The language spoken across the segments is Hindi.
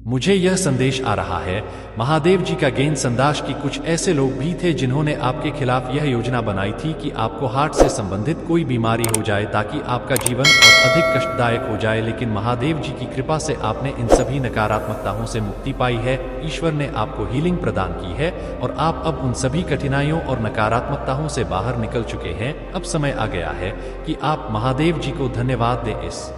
मुझे यह संदेश आ रहा है महादेव जी का गेंद संदेश कि कुछ ऐसे लोग भी थे जिन्होंने आपके खिलाफ यह योजना बनाई थी कि आपको हार्ट से संबंधित कोई बीमारी हो जाए ताकि आपका जीवन और अधिक कष्टदायक हो जाए। लेकिन महादेव जी की कृपा से आपने इन सभी नकारात्मकताओं से मुक्ति पाई है। ईश्वर ने आपको हीलिंग प्रदान की है और आप अब उन सभी कठिनाइयों और नकारात्मकताओं से बाहर निकल चुके हैं। अब समय आ गया है कि आप महादेव जी को धन्यवाद दें। इस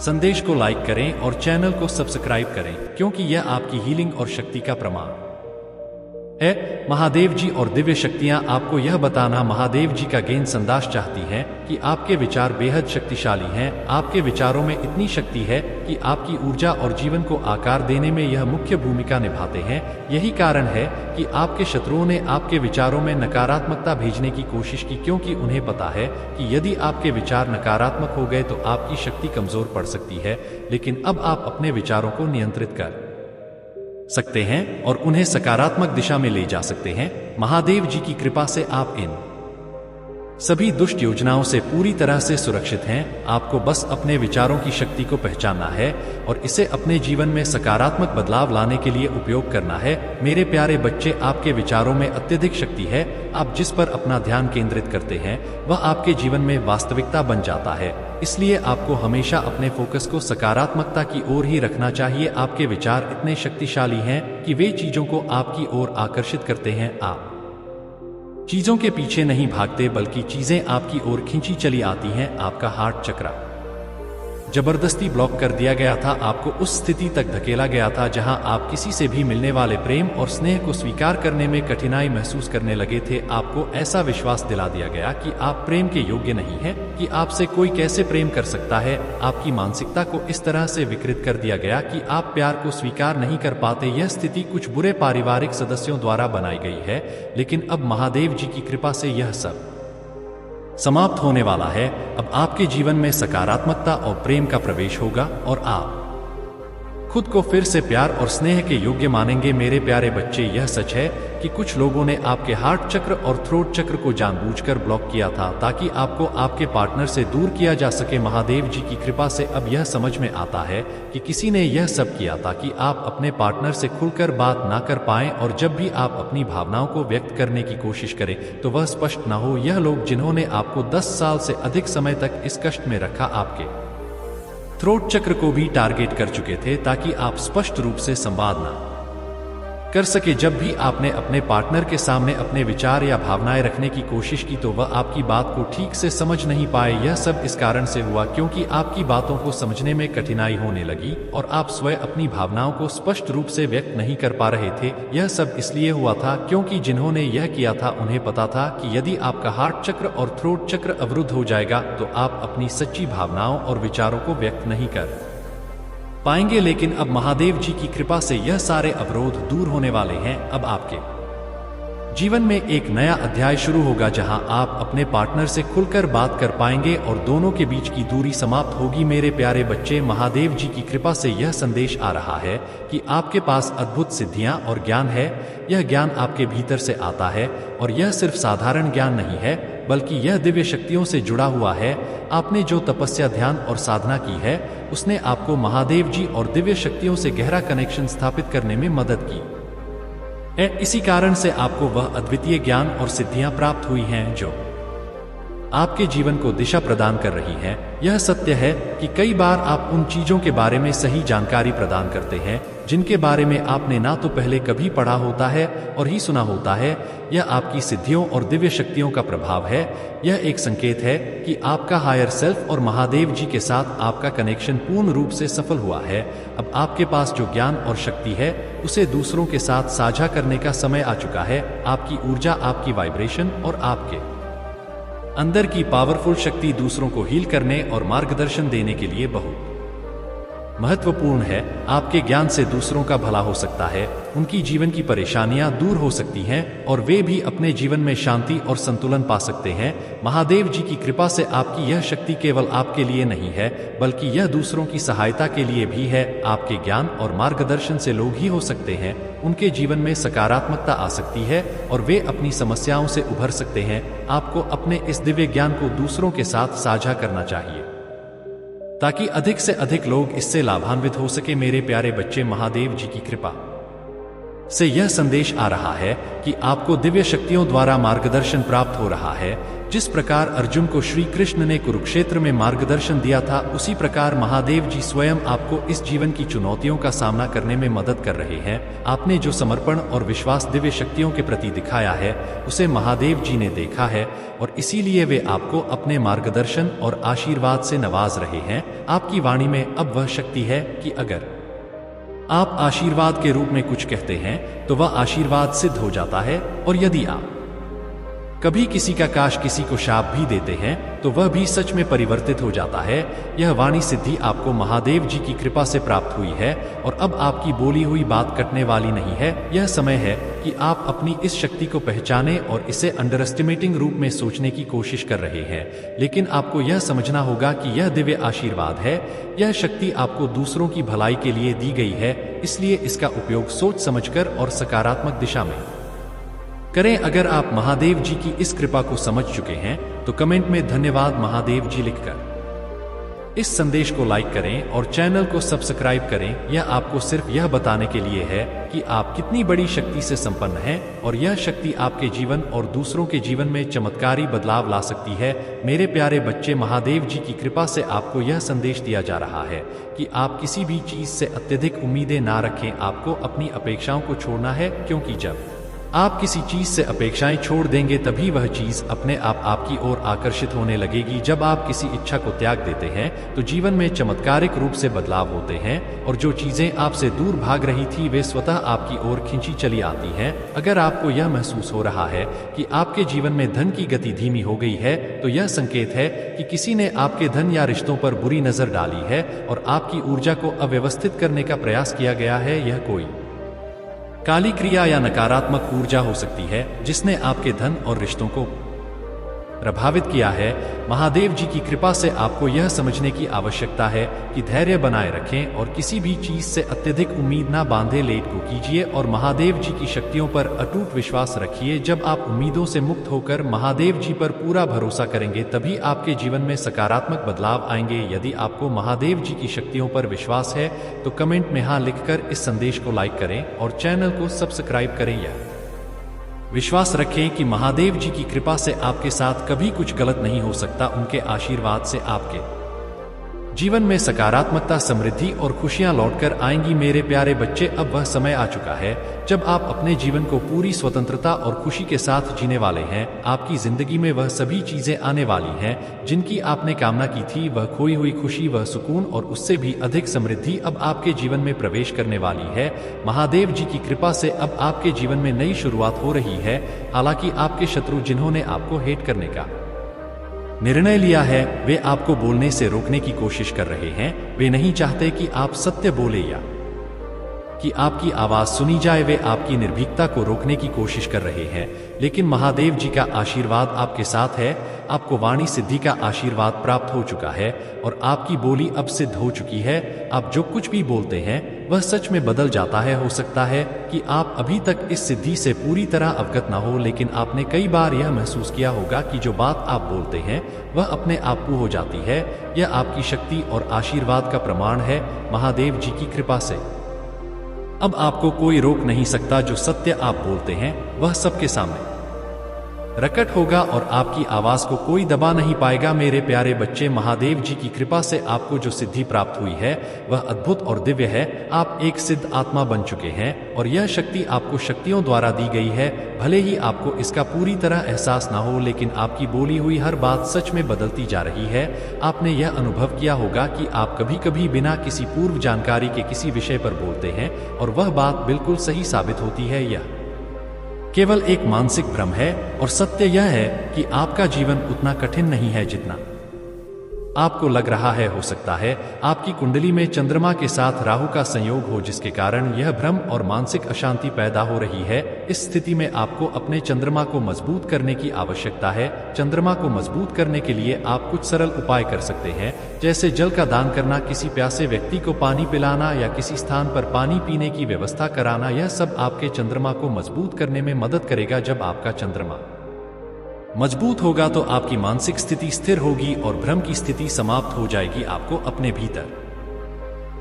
संदेश को लाइक करें और चैनल को सब्सक्राइब करें, क्योंकि यह आपकी हीलिंग और शक्ति का प्रमाण है। महादेव जी और दिव्य शक्तियां आपको यह बताना महादेव जी का गेंद संदेश चाहती हैं कि आपके विचार बेहद शक्तिशाली हैं। आपके विचारों में इतनी शक्ति है कि आपकी ऊर्जा और जीवन को आकार देने में यह मुख्य भूमिका निभाते हैं। यही कारण है कि आपके शत्रुओं ने आपके विचारों में नकारात्मकता भेजने की कोशिश की, क्योंकि उन्हें पता है कि यदि आपके विचार नकारात्मक हो गए तो आपकी शक्ति कमजोर पड़ सकती है। लेकिन अब आप अपने विचारों को नियंत्रित कर सकते हैं और उन्हें सकारात्मक दिशा में ले जा सकते हैं। महादेव जी की कृपा से आप इन सभी दुष्ट योजनाओं से पूरी तरह से सुरक्षित हैं। आपको बस अपने विचारों की शक्ति को पहचानना है और इसे अपने जीवन में सकारात्मक बदलाव लाने के लिए उपयोग करना है। मेरे प्यारे बच्चे, आपके विचारों में अत्यधिक शक्ति है। आप जिस पर अपना ध्यान केंद्रित करते हैं वह आपके जीवन में वास्तविकता बन जाता है। इसलिए आपको हमेशा अपने फोकस को सकारात्मकता की ओर ही रखना चाहिए। आपके विचार इतने शक्तिशाली हैं कि वे चीजों को आपकी ओर आकर्षित करते हैं। आप चीजों के पीछे नहीं भागते, बल्कि चीजें आपकी ओर खींची चली आती हैं। आपका हार्ट चक्र जबरदस्ती ब्लॉक कर दिया गया था। आपको उस स्थिति तक धकेला गया था जहां आप किसी से भी मिलने वाले प्रेम और स्नेह को स्वीकार करने में कठिनाई महसूस करने लगे थे। आपको ऐसा विश्वास दिला दिया गया कि आप प्रेम के योग्य नहीं हैं, कि आपसे कोई कैसे प्रेम कर सकता है। आपकी मानसिकता को इस तरह से विकृत कर दिया गया कि आप प्यार को स्वीकार नहीं कर पाते। यह स्थिति कुछ बुरे पारिवारिक सदस्यों द्वारा बनाई गई है, लेकिन अब महादेव जी की कृपा से यह सब समाप्त होने वाला है। अब आपके जीवन में सकारात्मकता और प्रेम का प्रवेश होगा और आप खुद को फिर से प्यार और स्नेह के योग्य मानेंगे। मेरे प्यारे बच्चे, यह सच है कि कुछ लोगों ने आपके हार्ट चक्र और थ्रोट चक्र को जानबूझकर ब्लॉक किया था ताकि आपको आपके पार्टनर से दूर किया जा सके। महादेव जी की कृपा से अब यह समझ में आता है कि किसी ने यह सब किया ताकि आप अपने पार्टनर से खुलकर बात ना कर पाएं, और जब भी आप अपनी भावनाओं को व्यक्त करने की कोशिश करें तो वह स्पष्ट ना हो। यह लोग जिन्होंने आपको 10 साल से अधिक समय तक इस कष्ट में रखा, आपके थ्रोट चक्र को भी टारगेट कर चुके थे ताकि आप स्पष्ट रूप से संवाद ना कर सके। जब भी आपने अपने पार्टनर के सामने अपने विचार या भावनाएं रखने की कोशिश की तो वह आपकी बात को ठीक से समझ नहीं पाए। यह सब इस कारण से हुआ क्योंकि आपकी बातों को समझने में कठिनाई होने लगी और आप स्वयं अपनी भावनाओं को स्पष्ट रूप से व्यक्त नहीं कर पा रहे थे। यह सब इसलिए हुआ था क्योंकि जिन्होंने यह किया था उन्हें पता था कि यदि आपका हार्ट चक्र और थ्रोट चक्र अवरुद्ध हो जाएगा तो आप अपनी सच्ची भावनाओं और विचारों को व्यक्त नहीं कर पाएंगे। लेकिन अब महादेव जी की कृपा से यह सारे अवरोध दूर होने वाले हैं। अब आपके जीवन में एक नया अध्याय शुरू होगा जहां आप अपने पार्टनर से खुलकर बात कर पाएंगे और दोनों के बीच की दूरी समाप्त होगी। मेरे प्यारे बच्चे, महादेव जी की कृपा से यह संदेश आ रहा है कि आपके पास अद्भुत सिद्धियां और ज्ञान है। यह ज्ञान आपके भीतर से आता है और यह सिर्फ साधारण ज्ञान नहीं है, बल्कि यह दिव्य शक्तियों से जुड़ा हुआ है। आपने जो तपस्या, ध्यान और साधना की है उसने आपको महादेव जी और दिव्य शक्तियों से गहरा कनेक्शन स्थापित करने में मदद की है। इसी कारण से आपको वह अद्वितीय ज्ञान और सिद्धियां प्राप्त हुई हैं जो आपके जीवन को दिशा प्रदान कर रही हैं। यह सत्य है कि कई बार आप उन चीजों के बारे में सही जानकारी प्रदान करते हैं जिनके बारे में आपने ना तो पहले कभी पढ़ा होता है और ही सुना होता है। यह आपकी सिद्धियों और दिव्य शक्तियों का प्रभाव है। यह एक संकेत है कि आपका हायर सेल्फ और महादेव जी के साथ आपका कनेक्शन पूर्ण रूप से सफल हुआ है। अब आपके पास जो ज्ञान और शक्ति है उसे दूसरों के साथ साझा करने का समय आ चुका है। आपकी ऊर्जा, आपकी वाइब्रेशन और आपके अंदर की पावरफुल शक्ति दूसरों को हील करने और मार्गदर्शन देने के लिए बहुत महत्वपूर्ण है। आपके ज्ञान से दूसरों का भला हो सकता है, उनकी जीवन की परेशानियां दूर हो सकती हैं और वे भी अपने जीवन में शांति और संतुलन पा सकते हैं। महादेव जी की कृपा से आपकी यह शक्ति केवल आपके लिए नहीं है, बल्कि यह दूसरों की सहायता के लिए भी है। आपके ज्ञान और मार्गदर्शन से लोग ही हो सकते हैं, उनके जीवन में सकारात्मकता आ सकती है और वे अपनी समस्याओं से उभर सकते हैं। आपको अपने इस दिव्य ज्ञान को दूसरों के साथ साझा करना चाहिए ताकि अधिक से अधिक लोग इससे लाभान्वित हो सके। मेरे प्यारे बच्चे, महादेव जी की कृपा से यह संदेश आ रहा है कि आपको दिव्य शक्तियों द्वारा मार्गदर्शन प्राप्त हो रहा है। जिस प्रकार अर्जुन को श्री कृष्ण ने कुरुक्षेत्र में मार्गदर्शन दिया था, उसी प्रकार महादेव जी स्वयं आपको इस जीवन की चुनौतियों का सामना करने में मदद कर रहे हैं। आपने जो समर्पण और विश्वास दिव्य शक्तियों के प्रति दिखाया है, उसे महादेव जी ने देखा है और इसीलिए वे आपको अपने मार्गदर्शन और आशीर्वाद से नवाज रहे हैं। आपकी वाणी में अब वह शक्ति है कि अगर आप आशीर्वाद के रूप में कुछ कहते हैं तो वह आशीर्वाद सिद्ध हो जाता है, और यदि आप कभी किसी का काश किसी को शाप भी देते हैं तो वह भी सच में परिवर्तित हो जाता है। यह वाणी सिद्धि आपको महादेव जी की कृपा से प्राप्त हुई है और अब आपकी बोली हुई बात कटने वाली नहीं है। यह समय है कि आप अपनी इस शक्ति को पहचानें और इसे अंडर एस्टिमेटिंग रूप में सोचने की कोशिश कर रहे हैं, लेकिन आपको यह समझना होगा कि यह दिव्य आशीर्वाद है। यह शक्ति आपको दूसरों की भलाई के लिए दी गई है, इसलिए इसका उपयोग सोच समझकर और सकारात्मक दिशा में करें। अगर आप महादेव जी की इस कृपा को समझ चुके हैं तो कमेंट में धन्यवाद महादेव जी लिखकर इस संदेश को लाइक करें और चैनल को सब्सक्राइब करें। यह आपको सिर्फ यह बताने के लिए है कि आप कितनी बड़ी शक्ति से संपन्न हैं और यह शक्ति आपके जीवन और दूसरों के जीवन में चमत्कारी बदलाव ला सकती है। मेरे प्यारे बच्चे, महादेव जी की कृपा से आपको यह संदेश दिया जा रहा है कि आप किसी भी चीज से अत्यधिक उम्मीदें ना रखें। आपको अपनी अपेक्षाओं को छोड़ना है, क्योंकि जब आप किसी चीज से अपेक्षाएं छोड़ देंगे तभी वह चीज अपने आप आपकी ओर आकर्षित होने लगेगी। जब आप किसी इच्छा को त्याग देते हैं तो जीवन में चमत्कारिक रूप से बदलाव होते हैं और जो चीजें आपसे दूर भाग रही थी वे स्वतः आपकी ओर खींची चली आती हैं। अगर आपको यह महसूस हो रहा है कि आपके जीवन में धन की गति धीमी हो गई है तो यह संकेत है कि किसी ने आपके धन या रिश्तों पर बुरी नजर डाली है और आपकी ऊर्जा को अव्यवस्थित करने का प्रयास किया गया है। यह कोई काली क्रिया या नकारात्मक ऊर्जा हो सकती है जिसने आपके धन और रिश्तों को प्रभावित किया है। महादेव जी की कृपा से आपको यह समझने की आवश्यकता है कि धैर्य बनाए रखें और किसी भी चीज से अत्यधिक उम्मीद ना बांधे। लेट को कीजिए और महादेव जी की शक्तियों पर अटूट विश्वास रखिए। जब आप उम्मीदों से मुक्त होकर महादेव जी पर पूरा भरोसा करेंगे तभी आपके जीवन में सकारात्मक बदलाव आएंगे। यदि आपको महादेव जी की शक्तियों पर विश्वास है तो कमेंट में हाँ लिखकर इस संदेश को लाइक करें और चैनल को सब्सक्राइब करें। यह विश्वास रखें कि महादेव जी की कृपा से आपके साथ कभी कुछ गलत नहीं हो सकता। उनके आशीर्वाद से आपके जीवन में सकारात्मकता, समृद्धि और खुशियां लौटकर आएंगी। मेरे प्यारे बच्चे, अब वह समय आ चुका है जब आप अपने जीवन को पूरी स्वतंत्रता और खुशी के साथ जीने वाले हैं। आपकी जिंदगी में वह सभी चीजें आने वाली हैं जिनकी आपने कामना की थी। वह खोई हुई खुशी, वह सुकून और उससे भी अधिक समृद्धि अब आपके जीवन में प्रवेश करने वाली है। महादेव जी की कृपा से अब आपके जीवन में नई शुरुआत हो रही है। हालांकि आपके शत्रु जिन्होंने आपको हेट करने का निर्णय लिया है वे आपको बोलने से रोकने की कोशिश कर रहे हैं। वे नहीं चाहते कि आप सत्य बोले या कि आपकी आवाज सुनी जाए। वे आपकी निर्भीकता को रोकने की कोशिश कर रहे हैं, लेकिन महादेव जी का आशीर्वाद आपके साथ है। आपको वाणी सिद्धि का आशीर्वाद प्राप्त हो चुका है और आपकी बोली अब सिद्ध हो चुकी है। आप जो कुछ भी बोलते हैं वह सच में बदल जाता है। हो सकता है कि आप अभी तक इस सिद्धि से पूरी तरह अवगत ना हो, लेकिन आपने कई बार यह महसूस किया होगा कि जो बात आप बोलते हैं वह अपने आप हो जाती है। यह आपकी शक्ति और आशीर्वाद का प्रमाण है। महादेव जी की कृपा से अब आपको कोई रोक नहीं सकता। जो सत्य आप बोलते हैं वह सबके सामने प्रकट होगा और आपकी आवाज को कोई दबा नहीं पाएगा। मेरे प्यारे बच्चे, महादेव जी की कृपा से आपको जो सिद्धि प्राप्त हुई है वह अद्भुत और दिव्य है। आप एक सिद्ध आत्मा बन चुके हैं और यह शक्ति आपको शक्तियों द्वारा दी गई है। भले ही आपको इसका पूरी तरह एहसास ना हो, लेकिन आपकी बोली हुई हर बात सच में बदलती जा रही है। आपने यह अनुभव किया होगा कि आप कभी कभी बिना किसी पूर्व जानकारी के किसी विषय पर बोलते हैं और वह बात बिल्कुल सही साबित होती है। यह केवल एक मानसिक भ्रम है और सत्य यह है कि आपका जीवन उतना कठिन नहीं है जितना आपको लग रहा है। हो सकता है आपकी कुंडली में चंद्रमा के साथ राहु का संयोग हो, जिसके कारण यह भ्रम और मानसिक अशांति पैदा हो रही है। इस स्थिति में आपको अपने चंद्रमा को मजबूत करने की आवश्यकता है। चंद्रमा को मजबूत करने के लिए आप कुछ सरल उपाय कर सकते हैं, जैसे जल का दान करना, किसी प्यासे व्यक्ति को पानी पिलाना या किसी स्थान पर पानी पीने की व्यवस्था कराना। यह सब आपके चंद्रमा को मजबूत करने में मदद करेगा। जब आपका चंद्रमा मजबूत होगा तो आपकी मानसिक स्थिति स्थिर होगी और भ्रम की स्थिति समाप्त हो जाएगी। आपको अपने भीतर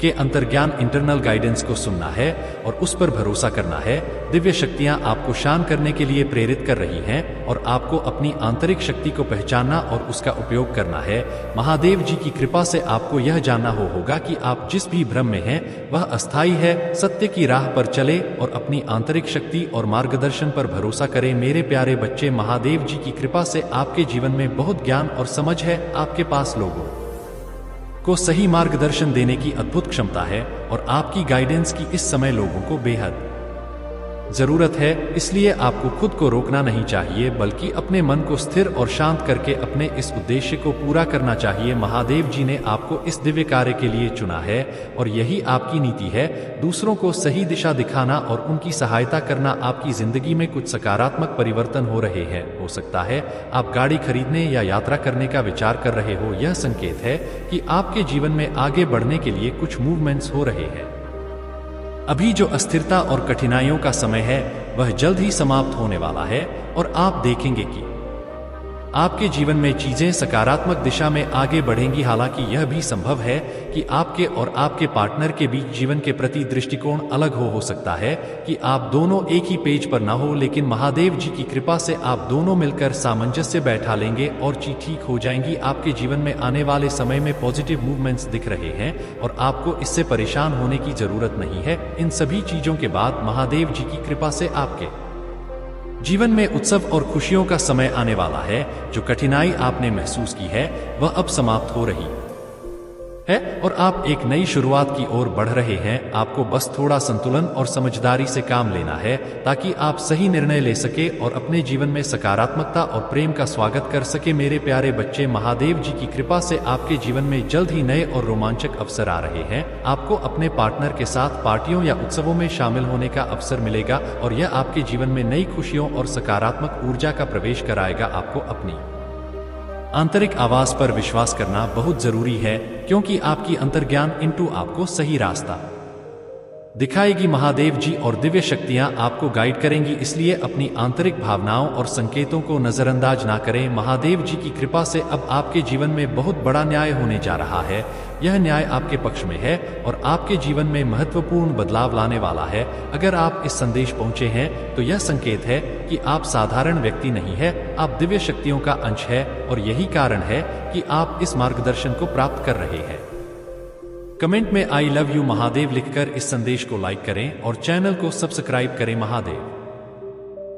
के अंतर्ज्ञान इंटरनल गाइडेंस को सुनना है और उस पर भरोसा करना है। दिव्य शक्तियां आपको शांत करने के लिए प्रेरित कर रही हैं और आपको अपनी आंतरिक शक्ति को पहचानना और उसका उपयोग करना है। महादेव जी की कृपा से आपको यह जानना होगा कि आप जिस भी भ्रम में हैं वह अस्थायी है। सत्य की राह पर चले और अपनी आंतरिक शक्ति और मार्गदर्शन पर भरोसा करें। मेरे प्यारे बच्चे, महादेव जी की कृपा से आपके जीवन में बहुत ज्ञान और समझ है। आपके पास लोगों को सही मार्गदर्शन देने की अद्भुत क्षमता है और आपकी गाइडेंस की इस समय लोगों को बेहद जरूरत है। इसलिए आपको खुद को रोकना नहीं चाहिए, बल्कि अपने मन को स्थिर और शांत करके अपने इस उद्देश्य को पूरा करना चाहिए। महादेव जी ने आपको इस दिव्य कार्य के लिए चुना है और यही आपकी नीति है। दूसरों को सही दिशा दिखाना और उनकी सहायता करना। आपकी जिंदगी में कुछ सकारात्मक परिवर्तन हो रहे हैं। हो सकता है आप गाड़ी खरीदने या यात्रा करने का विचार कर रहे हो। यह संकेत है कि आपके जीवन में आगे बढ़ने के लिए कुछ मूवमेंट्स हो रहे हैं। अभी जो अस्थिरता और कठिनाइयों का समय है वह जल्द ही समाप्त होने वाला है और आप देखेंगे कि आपके जीवन में चीजें सकारात्मक दिशा में आगे बढ़ेंगी। हालांकि यह भी संभव है कि आपके और आपके पार्टनर के बीच जीवन के प्रति दृष्टिकोण अलग हो सकता है कि आप दोनों एक ही पेज पर ना हो, लेकिन महादेव जी की कृपा से आप दोनों मिलकर सामंजस्य बैठा लेंगे और चीज ठीक हो जाएंगी। आपके जीवन में आने वाले समय में पॉजिटिव मूवमेंट्स दिख रहे हैं और आपको इससे परेशान होने की जरूरत नहीं है। इन सभी चीजों के बाद महादेव जी की कृपा से आपके जीवन में उत्सव और खुशियों का समय आने वाला है। जो कठिनाई आपने महसूस की है वह अब समाप्त हो रही है और आप एक नई शुरुआत की ओर बढ़ रहे हैं। आपको बस थोड़ा संतुलन और समझदारी से काम लेना है ताकि आप सही निर्णय ले सके और अपने जीवन में सकारात्मकता और प्रेम का स्वागत कर सके। मेरे प्यारे बच्चे, महादेव जी की कृपा से आपके जीवन में जल्द ही नए और रोमांचक अवसर आ रहे हैं। आपको अपने पार्टनर के साथ पार्टियों या उत्सवों में शामिल होने का अवसर मिलेगा और यह आपके जीवन में नई खुशियों और सकारात्मक ऊर्जा का प्रवेश कराएगा। आपको अपनी आंतरिक आवाज पर विश्वास करना बहुत जरूरी है, क्योंकि आपकी अंतर्ज्ञान इंटू आपको सही रास्ता दिखाएगी। महादेव जी और दिव्य शक्तियां आपको गाइड करेंगी, इसलिए अपनी आंतरिक भावनाओं और संकेतों को नजरअंदाज ना करें। महादेव जी की कृपा से अब आपके जीवन में बहुत बड़ा न्याय होने जा रहा है। यह न्याय आपके पक्ष में है और आपके जीवन में महत्वपूर्ण बदलाव लाने वाला है। अगर आप इस संदेश पहुंचे हैं तो यह संकेत है कि आप साधारण व्यक्ति नहीं है, आप दिव्य शक्तियों का अंश है और यही कारण है कि आप इस मार्गदर्शन को प्राप्त कर रहे हैं। कमेंट में आई लव यू महादेव लिखकर इस संदेश को लाइक करें और चैनल को सब्सक्राइब करें। महादेव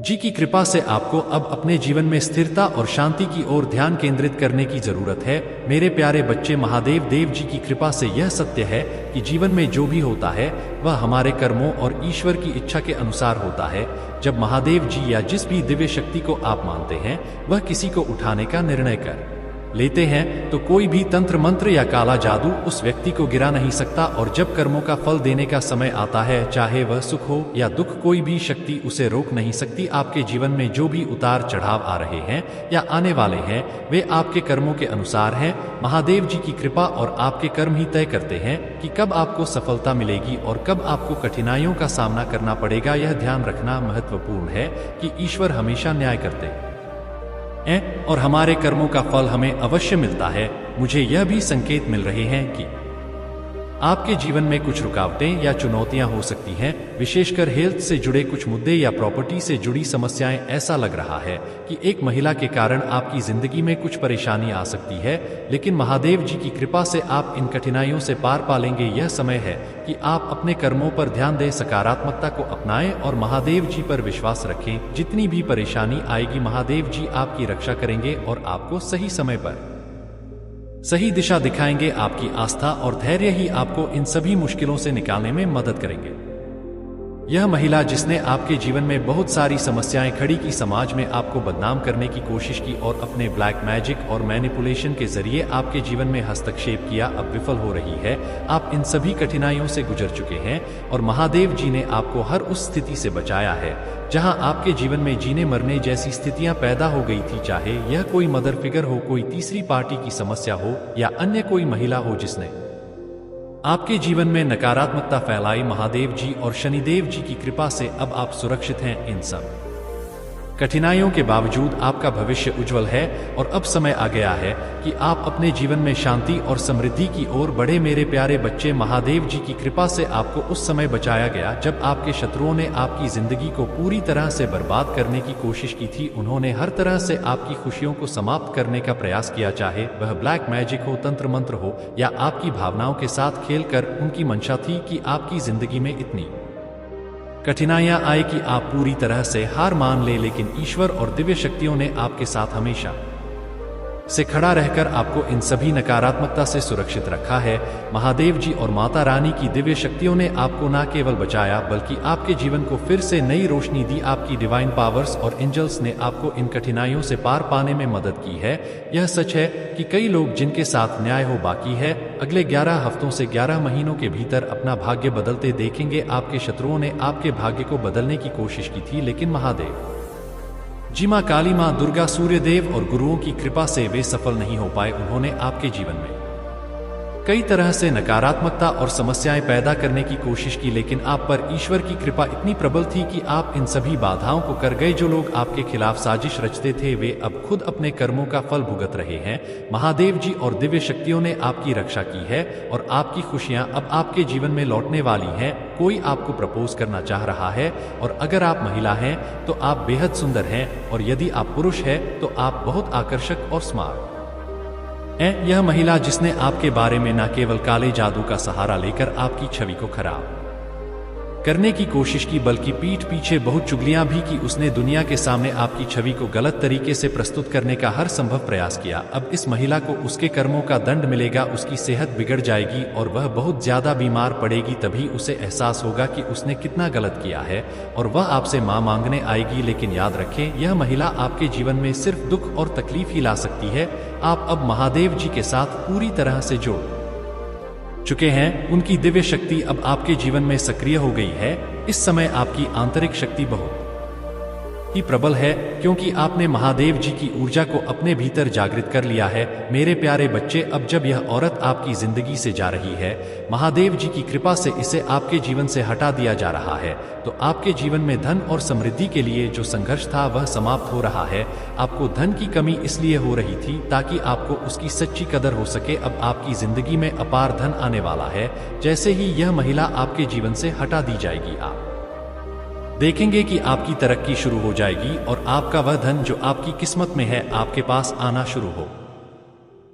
जी की कृपा से आपको अब अपने जीवन में स्थिरता और शांति की ओर ध्यान केंद्रित करने की जरूरत है। मेरे प्यारे बच्चे, महादेव देव जी की कृपा से यह सत्य है कि जीवन में जो भी होता है वह हमारे कर्मों और ईश्वर की इच्छा के अनुसार होता है। जब महादेव जी या जिस भी दिव्य शक्ति को आप मानते हैं वह किसी को उठाने का निर्णय कर लेते हैं तो कोई भी तंत्र मंत्र या काला जादू उस व्यक्ति को गिरा नहीं सकता। और जब कर्मों का फल देने का समय आता है, चाहे वह सुख हो या दुख, कोई भी शक्ति उसे रोक नहीं सकती। आपके जीवन में जो भी उतार चढ़ाव आ रहे हैं या आने वाले हैं वे आपके कर्मों के अनुसार हैं। महादेव जी की कृपा और आपके कर्म ही तय करते हैं कि कब आपको सफलता मिलेगी और कब आपको कठिनाइयों का सामना करना पड़ेगा। यह ध्यान रखना महत्वपूर्ण है कि ईश्वर हमेशा न्याय करते हैं और हमारे कर्मों का फल हमें अवश्य मिलता है। मुझे यह भी संकेत मिल रहे हैं कि आपके जीवन में कुछ रुकावटें या चुनौतियां हो सकती हैं, विशेषकर हेल्थ से जुड़े कुछ मुद्दे या प्रॉपर्टी से जुड़ी समस्याएं। ऐसा लग रहा है कि एक महिला के कारण आपकी जिंदगी में कुछ परेशानी आ सकती है, लेकिन महादेव जी की कृपा से आप इन कठिनाइयों से पार पालेंगे। यह समय है कि आप अपने कर्मों पर ध्यान दें, सकारात्मकता को अपनाएं और महादेव जी पर विश्वास रखें। जितनी भी परेशानी आएगी महादेव जी आपकी रक्षा करेंगे और आपको सही समय पर सही दिशा दिखाएंगे। आपकी आस्था और धैर्य ही आपको इन सभी मुश्किलों से निकालने में मदद करेंगे। यह महिला जिसने आपके जीवन में बहुत सारी समस्याएं खड़ी की, समाज में आपको बदनाम करने की कोशिश की और अपने ब्लैक मैजिक और मैनिपुलेशन के जरिए आपके जीवन में हस्तक्षेप किया, अब विफल हो रही है। आप इन सभी कठिनाइयों से गुजर चुके हैं और महादेव जी ने आपको हर उस स्थिति से बचाया है जहां आपके जीवन में जीने मरने जैसी स्थितियां पैदा हो गई थी। चाहे यह कोई मदर फिगर हो, कोई तीसरी पार्टी की समस्या हो या अन्य कोई महिला हो जिसने आपके जीवन में नकारात्मकता फैलाई, महादेव जी और शनिदेव जी की कृपा से अब आप सुरक्षित हैं। इन सब कठिनाइयों के बावजूद आपका भविष्य उज्जवल है और अब समय आ गया है कि आप अपने जीवन में शांति और समृद्धि की ओर बढ़े। मेरे प्यारे बच्चे, महादेव जी की कृपा से आपको उस समय बचाया गया जब आपके शत्रुओं ने आपकी जिंदगी को पूरी तरह से बर्बाद करने की कोशिश की थी। उन्होंने हर तरह से आपकी खुशियों को समाप्त करने का प्रयास किया, चाहे वह ब्लैक मैजिक हो, तंत्र मंत्र हो या आपकी भावनाओं के साथ खेलकर। उनकी मंशा थी कि आपकी जिंदगी में इतनी कठिनाइयां आए कि आप पूरी तरह से हार मान ले, लेकिन ईश्वर और दिव्य शक्तियों ने आपके साथ हमेशा से खड़ा रहकर आपको इन सभी नकारात्मकता से सुरक्षित रखा है। महादेव जी और माता रानी की दिव्य शक्तियों ने आपको न केवल बचाया बल्कि आपके जीवन को फिर से नई रोशनी दी। आपकी डिवाइन पावर्स और एंजल्स ने आपको इन कठिनाइयों से पार पाने में मदद की है। यह सच है कि कई लोग जिनके साथ न्याय हो बाकी है अगले 11 हफ्तों से 11 महीनों के भीतर अपना भाग्य बदलते देखेंगे। आपके शत्रुओं ने आपके भाग्य को बदलने की कोशिश की थी, लेकिन महादेव जी, मां काली, मां दुर्गा, सूर्यदेव और गुरुओं की कृपा से वे सफल नहीं हो पाए। उन्होंने आपके जीवन में कई तरह से नकारात्मकता और समस्याएं पैदा करने की कोशिश की, लेकिन आप पर ईश्वर की कृपा इतनी प्रबल थी कि आप इन सभी बाधाओं को कर गए। जो लोग आपके खिलाफ साजिश रचते थे वे अब खुद अपने कर्मों का फल भुगत रहे हैं। महादेव जी और दिव्य शक्तियों ने आपकी रक्षा की है और आपकी खुशियां अब आपके जीवन में लौटने वाली हैं। कोई आपको प्रपोज करना चाह रहा है और अगर आप महिला हैं तो आप बेहद सुंदर हैं और यदि आप पुरुष हैं तो आप बहुत आकर्षक और स्मार्ट। यह महिला जिसने आपके बारे में न केवल काले जादू का सहारा लेकर आपकी छवि को खराब करने की कोशिश की बल्कि पीठ पीछे बहुत चुगलियां भी की। उसने दुनिया के सामने आपकी छवि को गलत तरीके से प्रस्तुत करने का हर संभव प्रयास किया। अब इस महिला को उसके कर्मों का दंड मिलेगा। उसकी सेहत बिगड़ जाएगी और वह बहुत ज्यादा बीमार पड़ेगी। तभी उसे एहसास होगा कि उसने कितना गलत किया है और वह आपसे मां मांगने आएगी। लेकिन याद रखें, यह महिला आपके जीवन में सिर्फ दुख और तकलीफ ही ला सकती है। आप अब महादेव जी के साथ पूरी तरह से जुड़ चुके हैं। उनकी दिव्य शक्ति अब आपके जीवन में सक्रिय हो गई है। इस समय आपकी आंतरिक शक्ति बहुत ही प्रबल है क्योंकि आपने महादेव जी की ऊर्जा को अपने भीतर जागृत कर लिया है। मेरे प्यारे बच्चे, अब जब यह औरत आपकी जिंदगी से जा रही है, महादेव जी की कृपा से इसे आपके जीवन से हटा दिया जा रहा है, तो आपके जीवन में धन और समृद्धि के लिए जो संघर्ष था वह समाप्त हो रहा है। आपको धन की कमी इसलिए हो रही थी ताकि आपको उसकी सच्ची कदर हो सके। अब आपकी जिंदगी में अपार धन आने वाला है। जैसे ही यह महिला आपके जीवन से हटा दी जाएगी, आप देखेंगे कि आपकी तरक्की शुरू हो जाएगी और आपका वह धन जो आपकी किस्मत में है आपके पास आना शुरू हो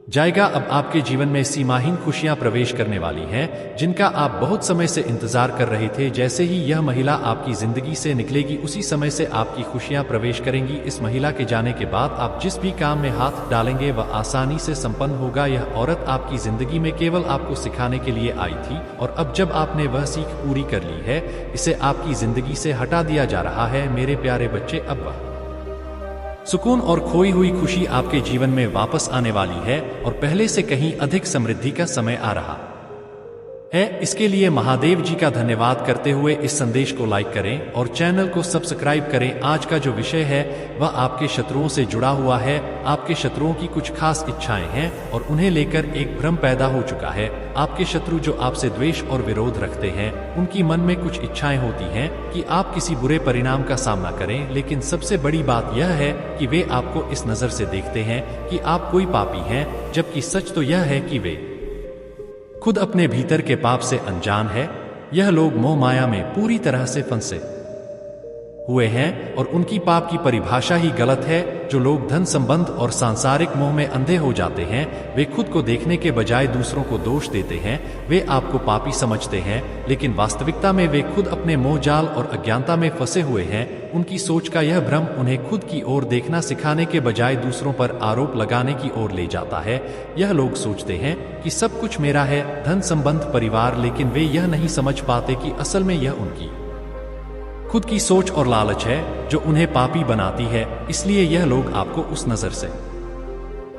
जाएगा। अब आपके जीवन में सीमाहीन खुशियां प्रवेश करने वाली हैं जिनका आप बहुत समय से इंतजार कर रहे थे। जैसे ही यह महिला आपकी जिंदगी से निकलेगी उसी समय से आपकी खुशियां प्रवेश करेंगी। इस महिला के जाने के बाद आप जिस भी काम में हाथ डालेंगे वह आसानी से संपन्न होगा। यह औरत आपकी जिंदगी में केवल आपको सिखाने के लिए आई थी और अब जब आपने वह सीख पूरी कर ली है, इसे आपकी जिंदगी से हटा दिया जा रहा है। मेरे प्यारे बच्चे, अब वह सुकून और खोई हुई खुशी आपके जीवन में वापस आने वाली है और पहले से कहीं अधिक समृद्धि का समय आ रहा है। इसके लिए महादेव जी का धन्यवाद करते हुए इस संदेश को लाइक करें और चैनल को सब्सक्राइब करें। आज का जो विषय है वह आपके शत्रुओं से जुड़ा हुआ है। आपके शत्रुओं की कुछ खास इच्छाएं हैं और उन्हें लेकर एक भ्रम पैदा हो चुका है। आपके शत्रु जो आपसे द्वेष और विरोध रखते हैं, उनकी मन में कुछ इच्छाएं होती हैं कि आप किसी बुरे परिणाम का सामना करें, लेकिन सबसे बड़ी बात यह है कि वे आपको इस नजर से देखते हैं कि आप कोई पापी हैं, जबकि सच तो यह है कि वे खुद अपने भीतर के पाप से अनजान है। यह लोग मोह माया में पूरी तरह से फंसे हुए हैं और उनकी पाप की परिभाषा ही गलत है। जो लोग धन संबंध और सांसारिक मोह में अंधे हो जाते हैं, वे खुद को देखने के बजाय दूसरों को दोष देते हैं। वे आपको पापी समझते हैं, लेकिन वास्तविकता में वे खुद अपने मोह जाल और अज्ञानता में फंसे हुए हैं। उनकी सोच का यह भ्रम उन्हें खुद की ओर देखना सिखाने के बजाय दूसरों पर आरोप लगाने की ओर ले जाता है। यह लोग सोचते हैं कि सब कुछ मेरा है, धन संबंध परिवार, लेकिन वे यह नहीं समझ पाते कि असल में यह उनकी खुद की सोच और लालच है जो उन्हें पापी बनाती है। इसलिए यह लोग आपको उस नजर से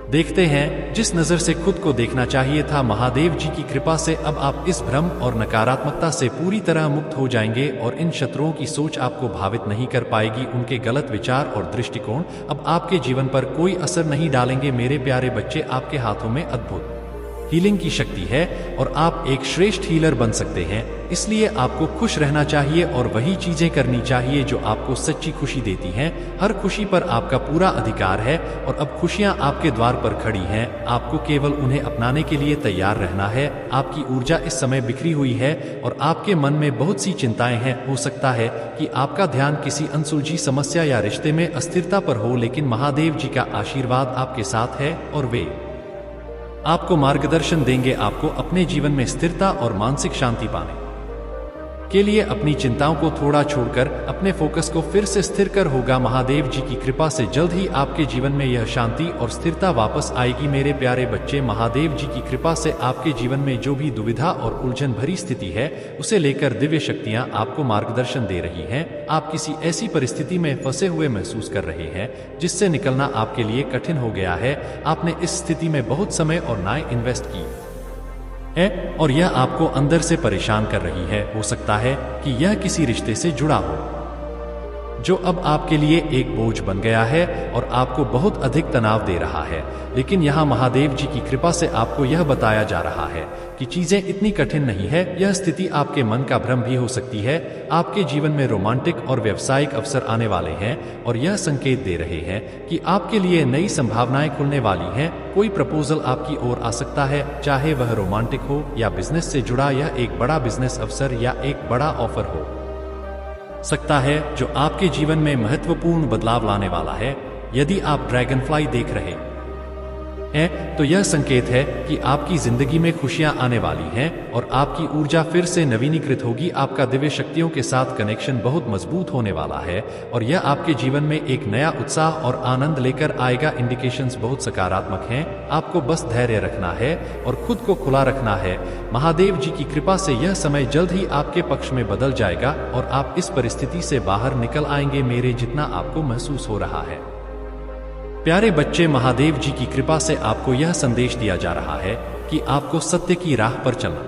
देखते हैं जिस नजर से खुद को देखना चाहिए था। महादेव जी की कृपा से अब आप इस भ्रम और नकारात्मकता से पूरी तरह मुक्त हो जाएंगे और इन शत्रुओं की सोच आपको भावित नहीं कर पाएगी। उनके गलत विचार और दृष्टिकोण अब आपके जीवन पर कोई असर नहीं डालेंगे। मेरे प्यारे बच्चे, आपके हाथों में अद्भुत हीलिंग की शक्ति है और आप एक श्रेष्ठ हीलर बन सकते हैं। इसलिए आपको खुश रहना चाहिए और वही चीजें करनी चाहिए जो आपको सच्ची खुशी देती हैं। हर खुशी पर आपका पूरा अधिकार है और अब खुशियां आपके द्वार पर खड़ी हैं। आपको केवल उन्हें अपनाने के लिए तैयार रहना है। आपकी ऊर्जा इस समय बिखरी हुई है और आपके मन में बहुत सी चिंताएं हैं। हो सकता है कि आपका ध्यान किसी अनसुलझी समस्या या रिश्ते में अस्थिरता पर हो, लेकिन महादेव जी का आशीर्वाद आपके साथ है और वे आपको मार्गदर्शन देंगे। आपको अपने जीवन में स्थिरता और मानसिक शांति पाने के लिए अपनी चिंताओं को थोड़ा छोड़कर अपने फोकस को फिर से स्थिर कर होगा। महादेव जी की कृपा से जल्द ही आपके जीवन में यह शांति और स्थिरता वापस आएगी। मेरे प्यारे बच्चे, महादेव जी की कृपा से आपके जीवन में जो भी दुविधा और उलझन भरी स्थिति है, उसे लेकर दिव्य शक्तियां आपको मार्गदर्शन दे रही हैं। आप किसी ऐसी परिस्थिति में फंसे हुए महसूस कर रहे हैं जिससे निकलना आपके लिए कठिन हो गया है। आपने इस स्थिति में बहुत समय और नाई इन्वेस्ट की है और यह आपको अंदर से परेशान कर रही है। हो सकता है कि यह किसी रिश्ते से जुड़ा हो जो अब आपके लिए एक बोझ बन गया है और आपको बहुत अधिक तनाव दे रहा है। लेकिन यहाँ महादेव जी की कृपा से आपको यह बताया जा रहा है कि चीजें इतनी कठिन नहीं है। यह स्थिति आपके मन का भ्रम भी हो सकती है। आपके जीवन में रोमांटिक और व्यावसायिक अवसर आने वाले हैं और यह संकेत दे रहे हैं कि आपके लिए नई संभावनाएं खुलने वाली हैं। कोई प्रपोजल आपकी ओर आ सकता है, चाहे वह रोमांटिक हो या बिजनेस से जुड़ा। यह एक बड़ा बिजनेस अवसर या एक बड़ा ऑफर हो सकता है जो आपके जीवन में महत्वपूर्ण बदलाव लाने वाला है। यदि आप ड्रैगनफ्लाई देख रहे हैं तो यह संकेत है कि आपकी जिंदगी में खुशियां आने वाली हैं और आपकी ऊर्जा फिर से नवीनीकृत होगी। आपका दिव्य शक्तियों के साथ कनेक्शन बहुत मजबूत होने वाला है और यह आपके जीवन में एक नया उत्साह और आनंद लेकर आएगा। इंडिकेशंस बहुत सकारात्मक हैं। आपको बस धैर्य रखना है और खुद को खुला रखना है। महादेव जी की कृपा से यह समय जल्द ही आपके पक्ष में बदल जाएगा और आप इस परिस्थिति से बाहर निकल आएंगे मेरे जितना आपको महसूस हो रहा है। प्यारे बच्चे, महादेव जी की कृपा से आपको यह संदेश दिया जा रहा है कि आपको सत्य की राह पर चलना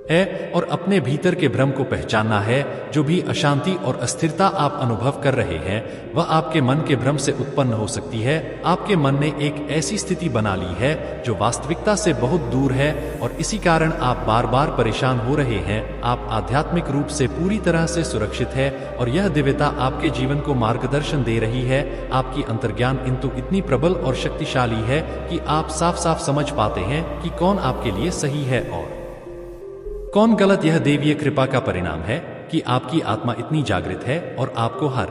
है और अपने भीतर के भ्रम को पहचानना है। जो भी अशांति और अस्थिरता आप अनुभव कर रहे हैं वह आपके मन के भ्रम से उत्पन्न हो सकती है। आपके मन ने एक ऐसी स्थिति बना ली है जो वास्तविकता से बहुत दूर है और इसी कारण आप बार बार परेशान हो रहे हैं। आप आध्यात्मिक रूप से पूरी तरह से सुरक्षित है और यह दिव्यता आपके जीवन को मार्गदर्शन दे रही है। आपकी अंतर्ज्ञान इंतु इतनी प्रबल और शक्तिशाली है कि आप साफ साफ समझ पाते हैं कि कौन आपके लिए सही है और कौन गलत। यह देवीय कृपा का परिणाम है कि आपकी आत्मा इतनी जागृत है और आपको हर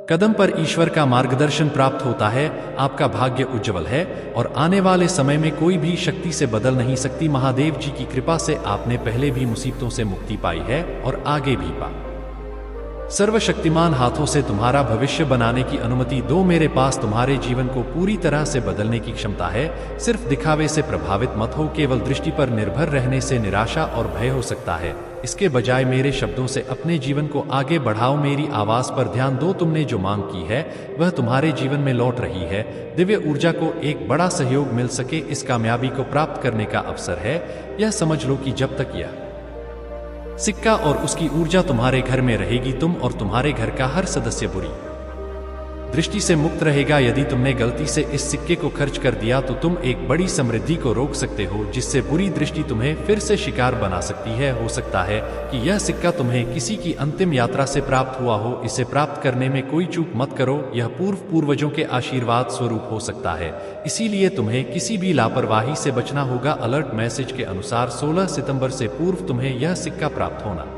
कदम पर ईश्वर का मार्गदर्शन प्राप्त होता है। आपका भाग्य उज्जवल है और आने वाले समय में कोई भी शक्ति से बदल नहीं सकती। महादेव जी की कृपा से आपने पहले भी मुसीबतों से मुक्ति पाई है और आगे भी पा। सर्वशक्तिमान हाथों से तुम्हारा भविष्य बनाने की अनुमति दो। मेरे पास तुम्हारे जीवन को पूरी तरह से बदलने की क्षमता है। सिर्फ दिखावे से प्रभावित मत हो। केवल दृष्टि पर निर्भर रहने से निराशा और भय हो सकता है। इसके बजाय मेरे शब्दों से अपने जीवन को आगे बढ़ाओ। मेरी आवाज पर ध्यान दो। तुमने जो मांग की है वह तुम्हारे जीवन में लौट रही है। दिव्य ऊर्जा को एक बड़ा सहयोग मिल सके, इस कामयाबी को प्राप्त करने का अवसर है। यह समझ लो कि जब तक यह सिक्का और उसकी ऊर्जा तुम्हारे घर में रहेगी, तुम और तुम्हारे घर का हर सदस्य बुरी दृष्टि से मुक्त रहेगा। यदि तुमने गलती से इस सिक्के को खर्च कर दिया तो तुम एक बड़ी समृद्धि को रोक सकते हो जिससे बुरी दृष्टि तुम्हें फिर से शिकार बना सकती है। हो सकता है कि यह सिक्का तुम्हें किसी की अंतिम यात्रा से प्राप्त हुआ हो। इसे प्राप्त करने में कोई चूक मत करो। यह पूर्वजों के आशीर्वाद स्वरूप हो सकता है, इसीलिए तुम्हें किसी भी लापरवाही से बचना होगा। अलर्ट मैसेज के अनुसार 16 सितंबर से पूर्व तुम्हें यह सिक्का प्राप्त होना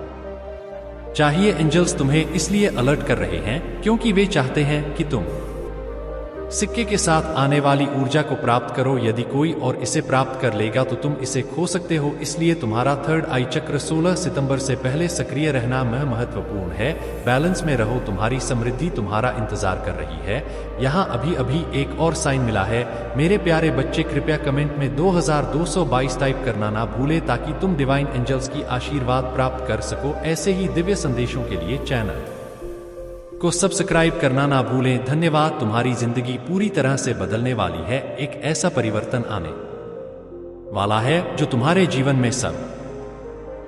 चाहिए। एंजल्स तुम्हें इसलिए अलर्ट कर रहे हैं क्योंकि वे चाहते हैं कि तुम सिक्के के साथ आने वाली ऊर्जा को प्राप्त करो। यदि कोई और इसे प्राप्त कर लेगा तो तुम इसे खो सकते हो। इसलिए तुम्हारा थर्ड आई चक्र 16 सितंबर से पहले सक्रिय रहना महत्वपूर्ण है। बैलेंस में रहो, तुम्हारी समृद्धि तुम्हारा इंतजार कर रही है। यहाँ अभी अभी एक और साइन मिला है। मेरे प्यारे बच्चे, कृपया कमेंट में 2222 टाइप करना ना भूले ताकि तुम डिवाइन एंजल्स की आशीर्वाद प्राप्त कर सको। ऐसे ही दिव्य संदेशों के लिए चैनल को सब्सक्राइब करना ना भूलें। धन्यवाद। तुम्हारी जिंदगी पूरी तरह से बदलने वाली है। एक ऐसा परिवर्तन आने वाला है जो तुम्हारे जीवन में सब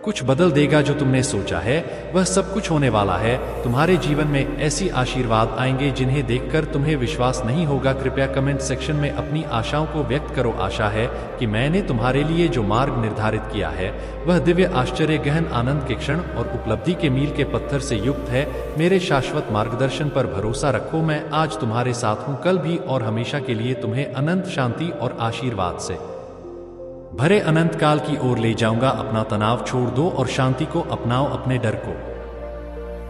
कुछ बदल देगा जो तुमने सोचा है। वह सब कुछ होने वाला है। तुम्हारे जीवन में ऐसी आशीर्वाद आएंगे जिन्हें देखकर तुम्हें विश्वास नहीं होगा। कृपया कमेंट सेक्शन में अपनी आशाओं को व्यक्त करो। आशा है कि मैंने तुम्हारे लिए जो मार्ग निर्धारित किया है वह दिव्य आश्चर्य, गहन आनंद के क्षण और उपलब्धि के मील के पत्थर से युक्त है। मेरे शाश्वत मार्गदर्शन पर भरोसा रखो। मैं आज तुम्हारे साथ हूँ, कल भी और हमेशा के लिए तुम्हें अनंत शांति और आशीर्वाद से भरे अनंत काल की ओर ले जाऊंगा। अपना तनाव छोड़ दो और शांति को अपनाओ। अपने डर को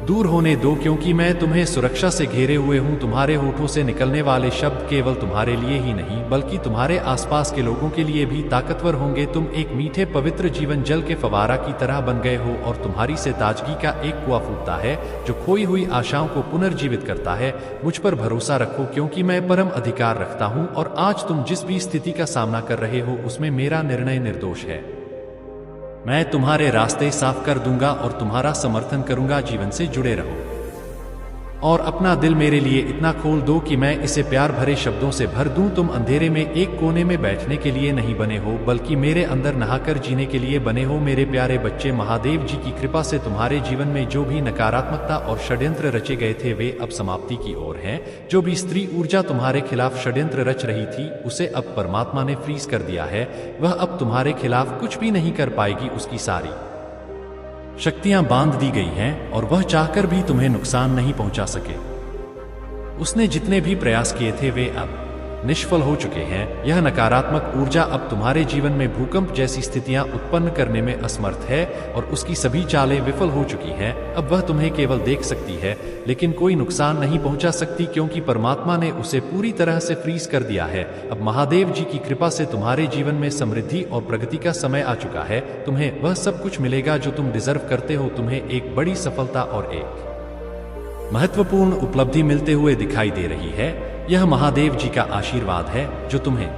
दूर होने दो, क्योंकि मैं तुम्हें सुरक्षा से घेरे हुए हूं। तुम्हारे होठों से निकलने वाले शब्द केवल तुम्हारे लिए ही नहीं बल्कि तुम्हारे आसपास के लोगों के लिए भी ताकतवर होंगे। तुम एक मीठे पवित्र जीवन जल के फवारा की तरह बन गए हो और तुम्हारी से ताजगी का एक कुआं फूटता है जो खोई हुई आशाओं को पुनर्जीवित करता है। मुझ पर भरोसा रखो, क्योंकि मैं परम अधिकार रखता हूं और आज तुम जिस भी स्थिति का सामना कर रहे हो उसमें मेरा निर्णय निर्दोष है। मैं तुम्हारे रास्ते साफ कर दूंगा और तुम्हारा समर्थन करूंगा। जीवन से जुड़े रहो और अपना दिल मेरे लिए इतना खोल दो कि मैं इसे प्यार भरे शब्दों से भर दूं। तुम अंधेरे में एक कोने में बैठने के लिए नहीं बने हो बल्कि मेरे अंदर नहाकर जीने के लिए बने हो। मेरे प्यारे बच्चे, महादेव जी की कृपा से तुम्हारे जीवन में जो भी नकारात्मकता और षड्यंत्र रचे गए थे वे अब समाप्ति की ओर हैं। जो भी स्त्री ऊर्जा तुम्हारे खिलाफ षड्यंत्र रच रही थी उसे अब परमात्मा ने फ्रीज कर दिया है। वह अब तुम्हारे खिलाफ कुछ भी नहीं कर पाएगी। उसकी सारी शक्तियां बांध दी गई हैं और वह चाहकर भी तुम्हें नुकसान नहीं पहुंचा सके। उसने जितने भी प्रयास किए थे वे अब निष्फल हो चुके हैं। यह नकारात्मक ऊर्जा अब तुम्हारे जीवन में भूकंप जैसी स्थितियां उत्पन्न करने में असमर्थ है और उसकी सभी चालें विफल हो चुकी हैं। अब वह तुम्हें केवल देख सकती है लेकिन कोई नुकसान नहीं पहुंचा सकती, क्योंकि परमात्मा ने उसे पूरी तरह से फ्रीज कर दिया है। अब महादेव जी की कृपा से तुम्हारे जीवन में समृद्धि और प्रगति का समय आ चुका है। तुम्हें वह सब कुछ मिलेगा जो तुम डिजर्व करते हो। तुम्हें एक बड़ी सफलता और एक महत्वपूर्ण उपलब्धि मिलते हुए दिखाई दे रही है। यह महादेव जी का आशीर्वाद है जो तुम्हें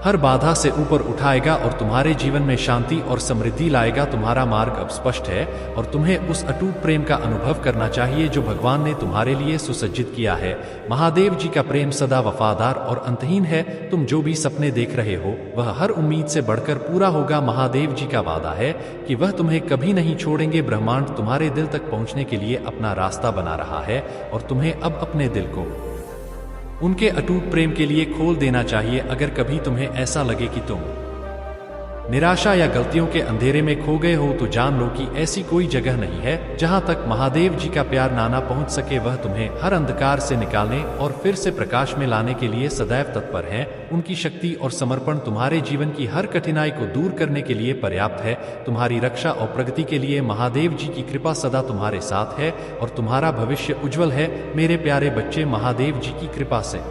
हर बाधा से ऊपर उठाएगा और तुम्हारे जीवन में शांति और समृद्धि लाएगा। तुम्हारा मार्ग अब स्पष्ट है और तुम्हें उस अटूट प्रेम का अनुभव करना चाहिए जो भगवान ने तुम्हारे लिए सुसज्जित किया है। महादेव जी का प्रेम सदा वफादार और अंतहीन है। तुम जो भी सपने देख रहे हो वह हर उम्मीद से बढ़कर पूरा होगा। महादेव जी का वादा है कि वह तुम्हें कभी नहीं छोड़ेंगे। ब्रह्मांड तुम्हारे दिल तक पहुंचने के लिए अपना रास्ता बना रहा है और तुम्हें अब अपने दिल को उनके अटूट प्रेम के लिए खोल देना चाहिए। अगर कभी तुम्हें ऐसा लगे कि तुम निराशा या गलतियों के अंधेरे में खो गए हो तो जान लो कि ऐसी कोई जगह नहीं है जहां तक महादेव जी का प्यार ना पहुंच सके। वह तुम्हें हर अंधकार से निकालने और फिर से प्रकाश में लाने के लिए सदैव तत्पर हैं। उनकी शक्ति और समर्पण तुम्हारे जीवन की हर कठिनाई को दूर करने के लिए पर्याप्त है। तुम्हारी रक्षा और प्रगति के लिए महादेव जी की कृपा सदा तुम्हारे साथ है और तुम्हारा भविष्य उज्जवल है। मेरे प्यारे बच्चे, महादेव जी की कृपा से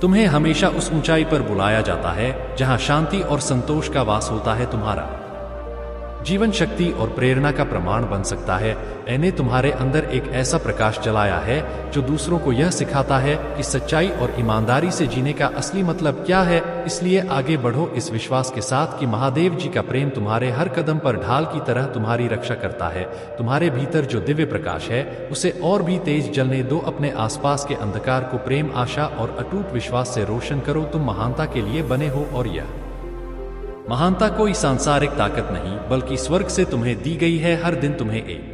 तुम्हें हमेशा उस ऊंचाई पर बुलाया जाता है जहां शांति और संतोष का वास होता है। तुम्हारा जीवन शक्ति और प्रेरणा का प्रमाण बन सकता है। मैंने तुम्हारे अंदर एक ऐसा प्रकाश जलाया है जो दूसरों को यह सिखाता है कि सच्चाई और ईमानदारी से जीने का असली मतलब क्या है। इसलिए आगे बढ़ो इस विश्वास के साथ कि महादेव जी का प्रेम तुम्हारे हर कदम पर ढाल की तरह तुम्हारी रक्षा करता है। तुम्हारे भीतर जो दिव्य प्रकाश है उसे और भी तेज जलने दो। अपने आसपास के अंधकार को प्रेम, आशा और अटूट विश्वास से रोशन करो। तुम महानता के लिए बने हो और यह महानता कोई सांसारिक ताकत नहीं बल्कि स्वर्ग से तुम्हें दी गई है। हर दिन तुम्हें एक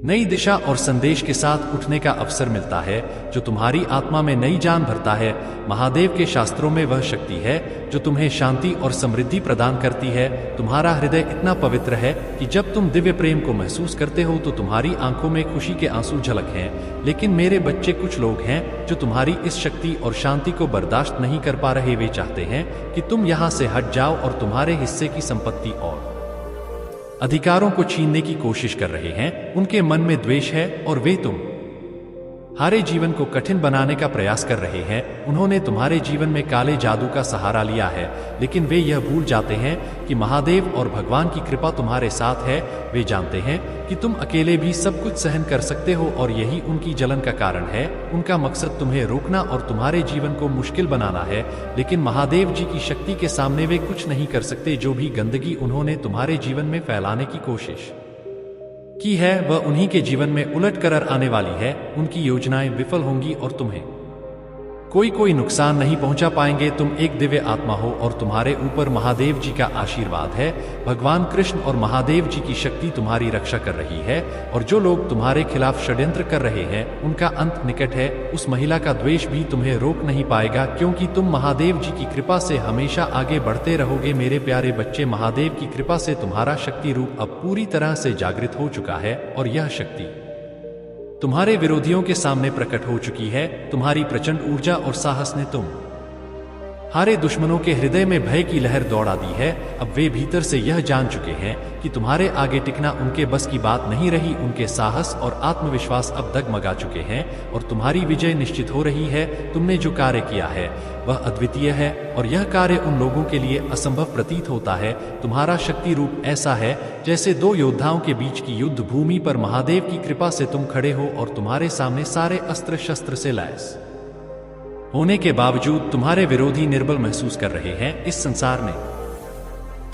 नई दिशा और संदेश के साथ उठने का अवसर मिलता है जो तुम्हारी आत्मा में नई जान भरता है। महादेव के शास्त्रों में वह शक्ति है जो तुम्हें शांति और समृद्धि प्रदान करती है। तुम्हारा हृदय इतना पवित्र है कि जब तुम दिव्य प्रेम को महसूस करते हो तो तुम्हारी आंखों में खुशी के आंसू झलक हैं। लेकिन मेरे बच्चे, कुछ लोग हैं जो तुम्हारी इस शक्ति और शांति को बर्दाश्त नहीं कर पा रहे। वे चाहते हैं कि तुम यहाँ से हट जाओ और तुम्हारे हिस्से की संपत्ति और अधिकारों को छीनने की कोशिश कर रहे हैं। उनके मन में द्वेष है और वे तुम्हारे जीवन को कठिन बनाने का प्रयास कर रहे हैं। उन्होंने तुम्हारे जीवन में काले जादू का सहारा लिया है, लेकिन वे यह भूल जाते हैं कि महादेव और भगवान की कृपा तुम्हारे साथ है। वे जानते हैं कि तुम अकेले भी सब कुछ सहन कर सकते हो और यही उनकी जलन का कारण है। उनका मकसद तुम्हें रोकना और तुम्हारे जीवन को मुश्किल बनाना है, लेकिन महादेव जी की शक्ति के सामने वे कुछ नहीं कर सकते। जो भी गंदगी उन्होंने तुम्हारे जीवन में फैलाने की कोशिश की है वह उन्हीं के जीवन में उलट कर आने वाली है। उनकी योजनाएं विफल होंगी और तुम्हें कोई नुकसान नहीं पहुंचा पाएंगे। तुम एक दिव्य आत्मा हो और तुम्हारे ऊपर महादेव जी का आशीर्वाद है। भगवान कृष्ण और महादेव जी की शक्ति तुम्हारी रक्षा कर रही है और जो लोग तुम्हारे खिलाफ षड्यंत्र कर रहे हैं उनका अंत निकट है। उस महिला का द्वेष भी तुम्हें रोक नहीं पाएगा, क्योंकि तुम महादेव जी की कृपा से हमेशा आगे बढ़ते रहोगे। मेरे प्यारे बच्चे, महादेव की कृपा से तुम्हारा शक्ति रूप अब पूरी तरह से जागृत हो चुका है और यह शक्ति तुम्हारे विरोधियों के सामने प्रकट हो चुकी है। तुम्हारी प्रचंड ऊर्जा और साहस ने तुम्हारे दुश्मनों के हृदय में भय की लहर दौड़ा दी है। अब वे भीतर से यह जान चुके हैं कि तुम्हारे आगे टिकना उनके बस की बात नहीं रही। उनके साहस और आत्मविश्वास अब डगमगा चुके हैं और तुम्हारी विजय निश्चित हो रही है। तुमने जो कार्य किया है वह अद्वितीय है और यह कार्य उन लोगों के लिए असंभव प्रतीत होता है। तुम्हारा शक्ति रूप ऐसा है जैसे दो योद्धाओं के बीच की युद्ध भूमि पर महादेव की कृपा से तुम खड़े हो और तुम्हारे सामने सारे अस्त्र शस्त्र से लैस होने के बावजूद तुम्हारे विरोधी निर्बल महसूस कर रहे हैं। इस संसार ने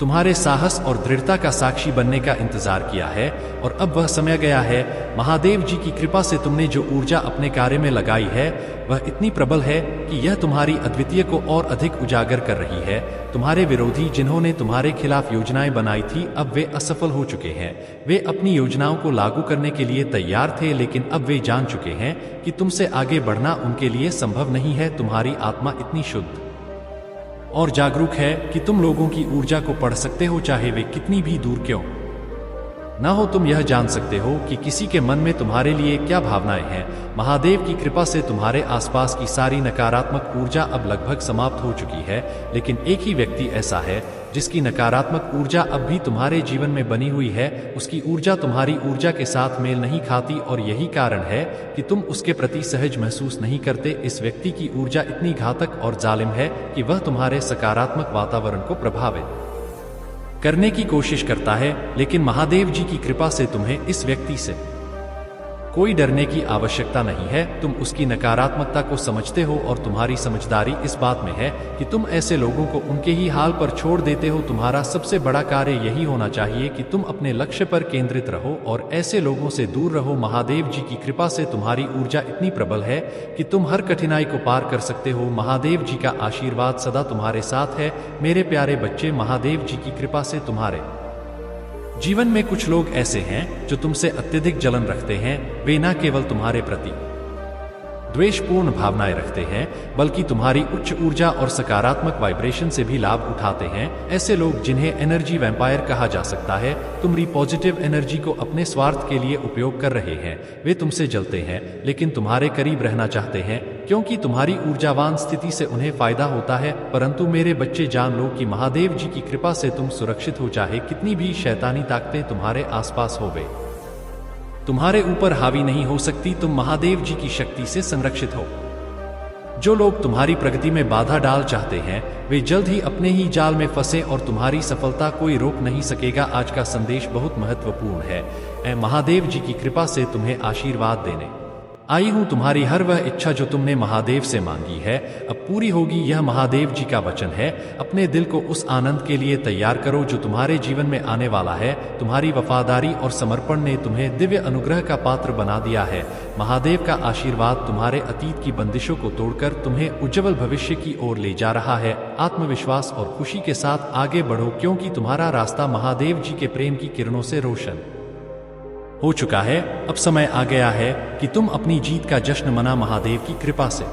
तुम्हारे साहस और दृढ़ता का साक्षी बनने का इंतजार किया है और अब वह समय गया है। महादेव जी की कृपा से तुमने जो ऊर्जा अपने कार्य में लगाई है वह इतनी प्रबल है कि यह तुम्हारी अद्वितीय को और अधिक उजागर कर रही है। तुम्हारे विरोधी जिन्होंने तुम्हारे खिलाफ योजनाएं बनाई थी अब वे असफल हो चुके हैं। वे अपनी योजनाओं को लागू करने के लिए तैयार थे, लेकिन अब वे जान चुके हैं कि तुमसे आगे बढ़ना उनके लिए संभव नहीं है। तुम्हारी आत्मा इतनी शुद्ध और जागरूक है कि तुम लोगों की ऊर्जा को पढ़ सकते हो, चाहे वे कितनी भी दूर क्यों ना हो। तुम यह जान सकते हो कि किसी के मन में तुम्हारे लिए क्या भावनाएं हैं। महादेव की कृपा से तुम्हारे आसपास की सारी नकारात्मक ऊर्जा अब लगभग समाप्त हो चुकी है, लेकिन एक ही व्यक्ति ऐसा है जिसकी नकारात्मक ऊर्जा अब भी तुम्हारे जीवन में बनी हुई है। उसकी ऊर्जा तुम्हारी ऊर्जा के साथ मेल नहीं खाती और यही कारण है कि तुम उसके प्रति सहज महसूस नहीं करते। इस व्यक्ति की ऊर्जा इतनी घातक और जालिम है कि वह तुम्हारे सकारात्मक वातावरण को प्रभावित करने की कोशिश करता है, लेकिन महादेव जी की कृपा से तुम्हें इस व्यक्ति से कोई डरने की आवश्यकता नहीं है। तुम उसकी नकारात्मकता को समझते हो और तुम्हारी समझदारी इस बात में है कि तुम ऐसे लोगों को उनके ही हाल पर छोड़ देते हो। तुम्हारा सबसे बड़ा कार्य यही होना चाहिए कि तुम अपने लक्ष्य पर केंद्रित रहो और ऐसे लोगों से दूर रहो। महादेव जी की कृपा से तुम्हारी ऊर्जा इतनी प्रबल है कि तुम हर कठिनाई को पार कर सकते हो। महादेव जी का आशीर्वाद सदा तुम्हारे साथ है। मेरे प्यारे बच्चे, महादेव जी की कृपा से तुम्हारे जीवन में कुछ लोग ऐसे हैं जो तुमसे अत्यधिक जलन रखते हैं। वे न केवल तुम्हारे प्रति द्वेषपूर्ण भावनाएं रखते हैं, बल्कि तुम्हारी उच्च ऊर्जा और सकारात्मक वाइब्रेशन से भी लाभ उठाते हैं। ऐसे लोग जिन्हें एनर्जी वैम्पायर कहा जा सकता है, तुम्हारी पॉजिटिव एनर्जी को अपने स्वार्थ के लिए उपयोग कर रहे हैं। वे तुमसे जलते हैं लेकिन तुम्हारे करीब रहना चाहते हैं, क्योंकि तुम्हारी ऊर्जावान स्थिति से उन्हें फायदा होता है। परंतु मेरे बच्चे, जान लो कि महादेव जी की कृपा से तुम सुरक्षित हो। चाहे कितनी भी शैतानी ताकतें तुम्हारे आसपास हो, वे तुम्हारे ऊपर हावी नहीं हो सकती। तुम महादेव जी की शक्ति से संरक्षित हो। जो लोग तुम्हारी प्रगति में बाधा डाल चाहते हैं वे जल्द ही अपने ही जाल में फंसे और तुम्हारी सफलता कोई रोक नहीं सकेगा। आज का संदेश बहुत महत्वपूर्ण है। मैं महादेव जी की कृपा से तुम्हें आशीर्वाद देने आई हूं। तुम्हारी हर वह इच्छा जो तुमने महादेव से मांगी है अब पूरी होगी, यह महादेव जी का वचन है। अपने दिल को उस आनंद के लिए तैयार करो जो तुम्हारे जीवन में आने वाला है। तुम्हारी वफादारी और समर्पण ने तुम्हें दिव्य अनुग्रह का पात्र बना दिया है। महादेव का आशीर्वाद तुम्हारे अतीत की बंदिशों को तोड़कर तुम्हें उज्जवल भविष्य की ओर ले जा रहा है। आत्मविश्वास और खुशी के साथ आगे बढ़ो, क्योंकि तुम्हारा रास्ता महादेव जी के प्रेम की किरणों से रोशन हो चुका है। अब समय आ गया है कि तुम अपनी जीत का जश्न मना। महादेव की कृपा से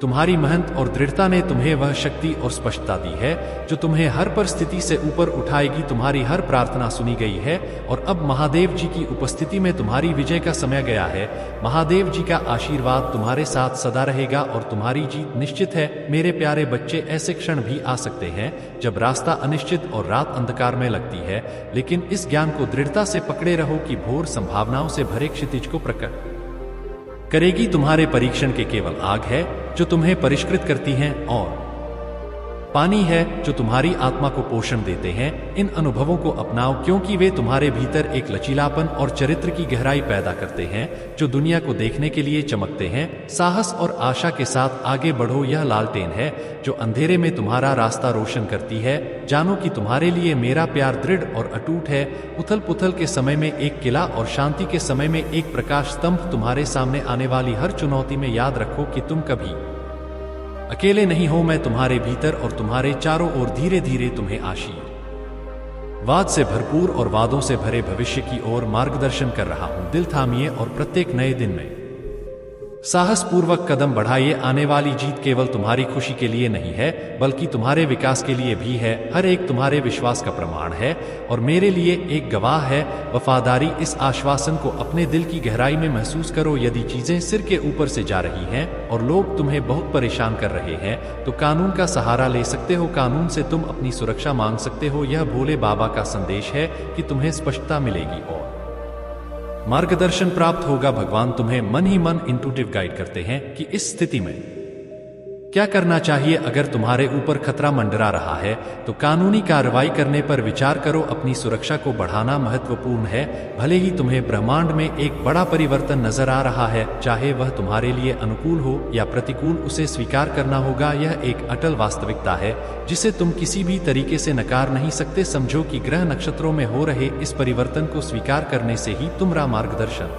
तुम्हारी मेहनत और दृढ़ता ने तुम्हें वह शक्ति और स्पष्टता दी है जो तुम्हें हर परिस्थिति से ऊपर उठाएगी। तुम्हारी हर प्रार्थना सुनी गई है और अब महादेव जी की उपस्थिति में तुम्हारी विजय का समय गया है। महादेव जी का आशीर्वाद तुम्हारे साथ सदा रहेगा और तुम्हारी जीत निश्चित है। मेरे प्यारे बच्चे, ऐसे क्षण भी आ सकते हैं जब रास्ता अनिश्चित और रात अंधकार में लगती है, लेकिन इस ज्ञान को दृढ़ता से पकड़े रहो कि भोर संभावनाओं से भरे क्षितिज को प्रकट करेगी। तुम्हारे परीक्षण के केवल आग है जो तुम्हें परिष्कृत करती हैं और पानी है जो तुम्हारी आत्मा को पोषण देते हैं। इन अनुभवों को अपनाओ, क्योंकि वे तुम्हारे भीतर एक लचीलापन और चरित्र की गहराई पैदा करते हैं जो दुनिया को देखने के लिए चमकते हैं। साहस और आशा के साथ आगे बढ़ो। यह लालटेन है जो अंधेरे में तुम्हारा रास्ता रोशन करती है। जानो कि तुम्हारे लिए मेरा प्यार दृढ़ और अटूट है। उथल पुथल के समय में एक किला और शांति के समय में एक प्रकाश स्तंभ। तुम्हारे सामने आने वाली हर चुनौती में याद रखो कि तुम कभी अकेले नहीं हो, मैं तुम्हारे भीतर और तुम्हारे चारों ओर धीरे धीरे तुम्हें आशीर्वाद से भरपूर और वादों से भरे भविष्य की ओर मार्गदर्शन कर रहा हूं। दिल थामिए और प्रत्येक नए दिन में साहस पूर्वक कदम बढ़ाइए। आने वाली जीत केवल तुम्हारी खुशी के लिए नहीं है, बल्कि तुम्हारे विकास के लिए भी है। हर एक तुम्हारे विश्वास का प्रमाण है और मेरे लिए एक गवाह है। वफादारी, इस आश्वासन को अपने दिल की गहराई में महसूस करो। यदि चीजें सिर के ऊपर से जा रही हैं और लोग तुम्हें बहुत परेशान कर रहे हैं, तो कानून का सहारा ले सकते हो। कानून से तुम अपनी सुरक्षा मांग सकते हो। यह भोले बाबा का संदेश है कि तुम्हें स्पष्टता मिलेगी और मार्गदर्शन प्राप्त होगा। भगवान तुम्हें मन ही मन इंट्यूटिव गाइड करते हैं कि इस स्थिति में क्या करना चाहिए। अगर तुम्हारे ऊपर खतरा मंडरा रहा है तो कानूनी कार्रवाई करने पर विचार करो। अपनी सुरक्षा को बढ़ाना महत्वपूर्ण है। भले ही तुम्हें ब्रह्मांड में एक बड़ा परिवर्तन नजर आ रहा है, चाहे वह तुम्हारे लिए अनुकूल हो या प्रतिकूल, उसे स्वीकार करना होगा। यह एक अटल वास्तविकता है जिसे तुम किसी भी तरीके से नकार नहीं सकते। समझो कि ग्रह नक्षत्रों में हो रहे इस परिवर्तन को स्वीकार करने से ही तुम्हारा मार्गदर्शन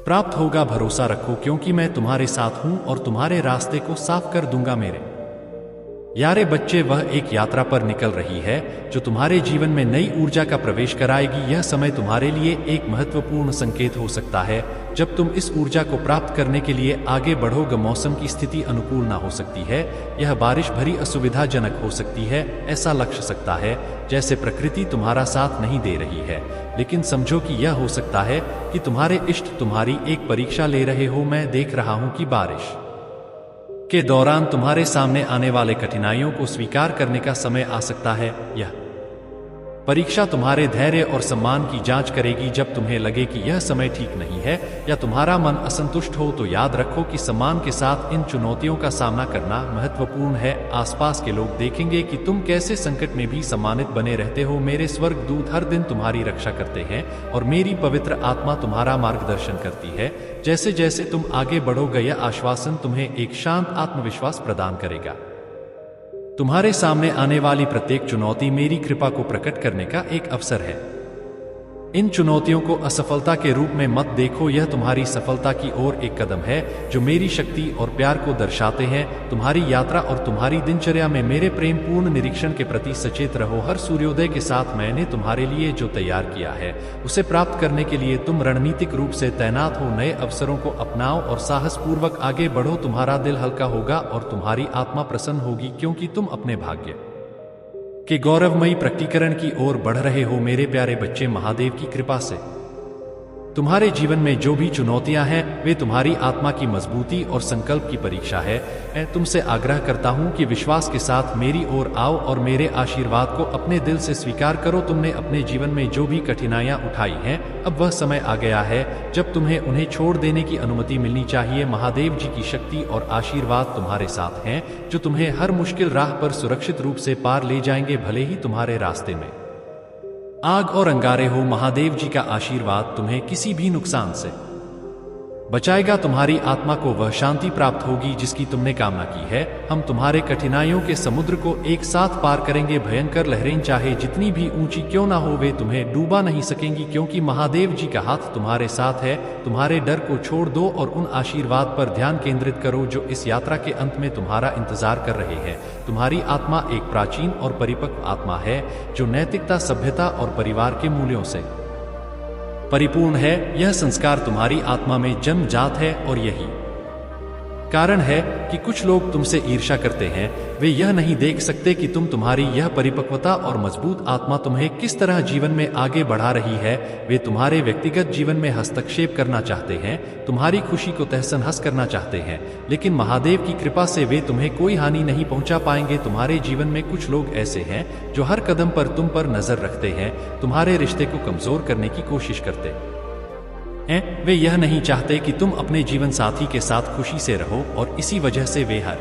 प्राप्त होगा। भरोसा रखो, क्योंकि मैं तुम्हारे साथ हूं और तुम्हारे रास्ते को साफ कर दूंगा। मेरे यारे बच्चे, वह एक यात्रा पर निकल रही है जो तुम्हारे जीवन में नई ऊर्जा का प्रवेश कराएगी। यह समय तुम्हारे लिए एक महत्वपूर्ण संकेत हो सकता है जब तुम इस ऊर्जा को प्राप्त करने के लिए आगे बढ़ोगे। मौसम की स्थिति अनुकूल ना हो सकती है। यह बारिश भरी असुविधाजनक हो सकती है। ऐसा लग सकता है जैसे प्रकृति तुम्हारा साथ नहीं दे रही है, लेकिन समझो कि यह हो सकता है कि तुम्हारे इष्ट तुम्हारी एक परीक्षा ले रहे हो। मैं देख रहा हूं कि बारिश के दौरान तुम्हारे सामने आने वाले कठिनाइयों को स्वीकार करने का समय आ सकता है। यह परीक्षा तुम्हारे धैर्य और सम्मान की जांच करेगी। जब तुम्हें लगे कि यह समय ठीक नहीं है या तुम्हारा मन असंतुष्ट हो, तो याद रखो कि सम्मान के साथ इन चुनौतियों का सामना करना महत्वपूर्ण है। आसपास के लोग देखेंगे कि तुम कैसे संकट में भी सम्मानित बने रहते हो। मेरे स्वर्गदूत हर दिन तुम्हारी रक्षा करते हैं और मेरी पवित्र आत्मा तुम्हारा मार्गदर्शन करती है। जैसे जैसे तुम आगे बढ़ोगे, यह आश्वासन तुम्हें एक शांत आत्मविश्वास प्रदान करेगा। तुम्हारे सामने आने वाली प्रत्येक चुनौती मेरी कृपा को प्रकट करने का एक अवसर है। इन चुनौतियों को असफलता के रूप में मत देखो, यह तुम्हारी सफलता की ओर एक कदम है जो मेरी शक्ति और प्यार को दर्शाते हैं। तुम्हारी यात्रा और तुम्हारी दिनचर्या में मेरे प्रेम पूर्ण निरीक्षण के प्रति सचेत रहो। हर सूर्योदय के साथ मैंने तुम्हारे लिए जो तैयार किया है उसे प्राप्त करने के लिए तुम रणनीतिक रूप से तैनात हो। नए अवसरों को अपनाओ और साहस पूर्वक आगे बढ़ो। तुम्हारा दिल हल्का होगा और तुम्हारी आत्मा प्रसन्न होगी, क्योंकि तुम अपने भाग्य के गौरवमयी प्रकटीकरण की ओर बढ़ रहे हो। मेरे प्यारे बच्चे, महादेव की कृपा से तुम्हारे जीवन में जो भी चुनौतियां हैं वे तुम्हारी आत्मा की मजबूती और संकल्प की परीक्षा है। मैं तुमसे आग्रह करता हूं कि विश्वास के साथ मेरी ओर आओ और मेरे आशीर्वाद को अपने दिल से स्वीकार करो। तुमने अपने जीवन में जो भी कठिनाइयां उठाई हैं, अब वह समय आ गया है जब तुम्हें उन्हें छोड़ देने की अनुमति मिलनी चाहिए। महादेव जी की शक्ति और आशीर्वाद तुम्हारे साथ हैं, जो तुम्हें हर मुश्किल राह पर सुरक्षित रूप से पार ले जाएंगे, भले ही तुम्हारे रास्ते में आग और अंगारे हो। महादेव जी का आशीर्वाद तुम्हें किसी भी नुकसान से बचाएगा। तुम्हारी आत्मा को वह शांति प्राप्त होगी जिसकी तुमने कामना की है। हम तुम्हारे कठिनाइयों के समुद्र को एक साथ पार करेंगे। भयंकर लहरें चाहे जितनी भी ऊंची क्यों ना हो, वे तुम्हें डूबा नहीं सकेंगी, क्योंकि महादेव जी का हाथ तुम्हारे साथ है। तुम्हारे डर को छोड़ दो और उन आशीर्वाद पर ध्यान केंद्रित करो जो इस यात्रा के अंत में तुम्हारा इंतजार कर रहे हैं। तुम्हारी आत्मा एक प्राचीन और परिपक्व आत्मा है जो नैतिकता, सभ्यता और परिवार के मूल्यों से परिपूर्ण है। यह संस्कार तुम्हारी आत्मा में जन्मजात है और यही कारण है कि कुछ लोग तुमसे ईर्ष्या करते हैं। वे यह नहीं देख सकते कि तुम्हारी यह परिपक्वता और मजबूत आत्मा तुम्हें किस तरह जीवन में आगे बढ़ा रही है। वे तुम्हारे व्यक्तिगत जीवन में हस्तक्षेप करना चाहते हैं, तुम्हारी खुशी को तहस-नहस करना चाहते हैं, लेकिन महादेव की कृपा से वे तुम्हें कोई हानि नहीं पहुंचा पाएंगे। तुम्हारे जीवन में कुछ लोग ऐसे हैं जो हर कदम पर तुम पर नजर रखते हैं, तुम्हारे रिश्ते को कमजोर करने की कोशिश करते हैं। वे यह नहीं चाहते कि तुम अपने जीवन साथी के साथ खुशी से रहो और इसी वजह से वे हर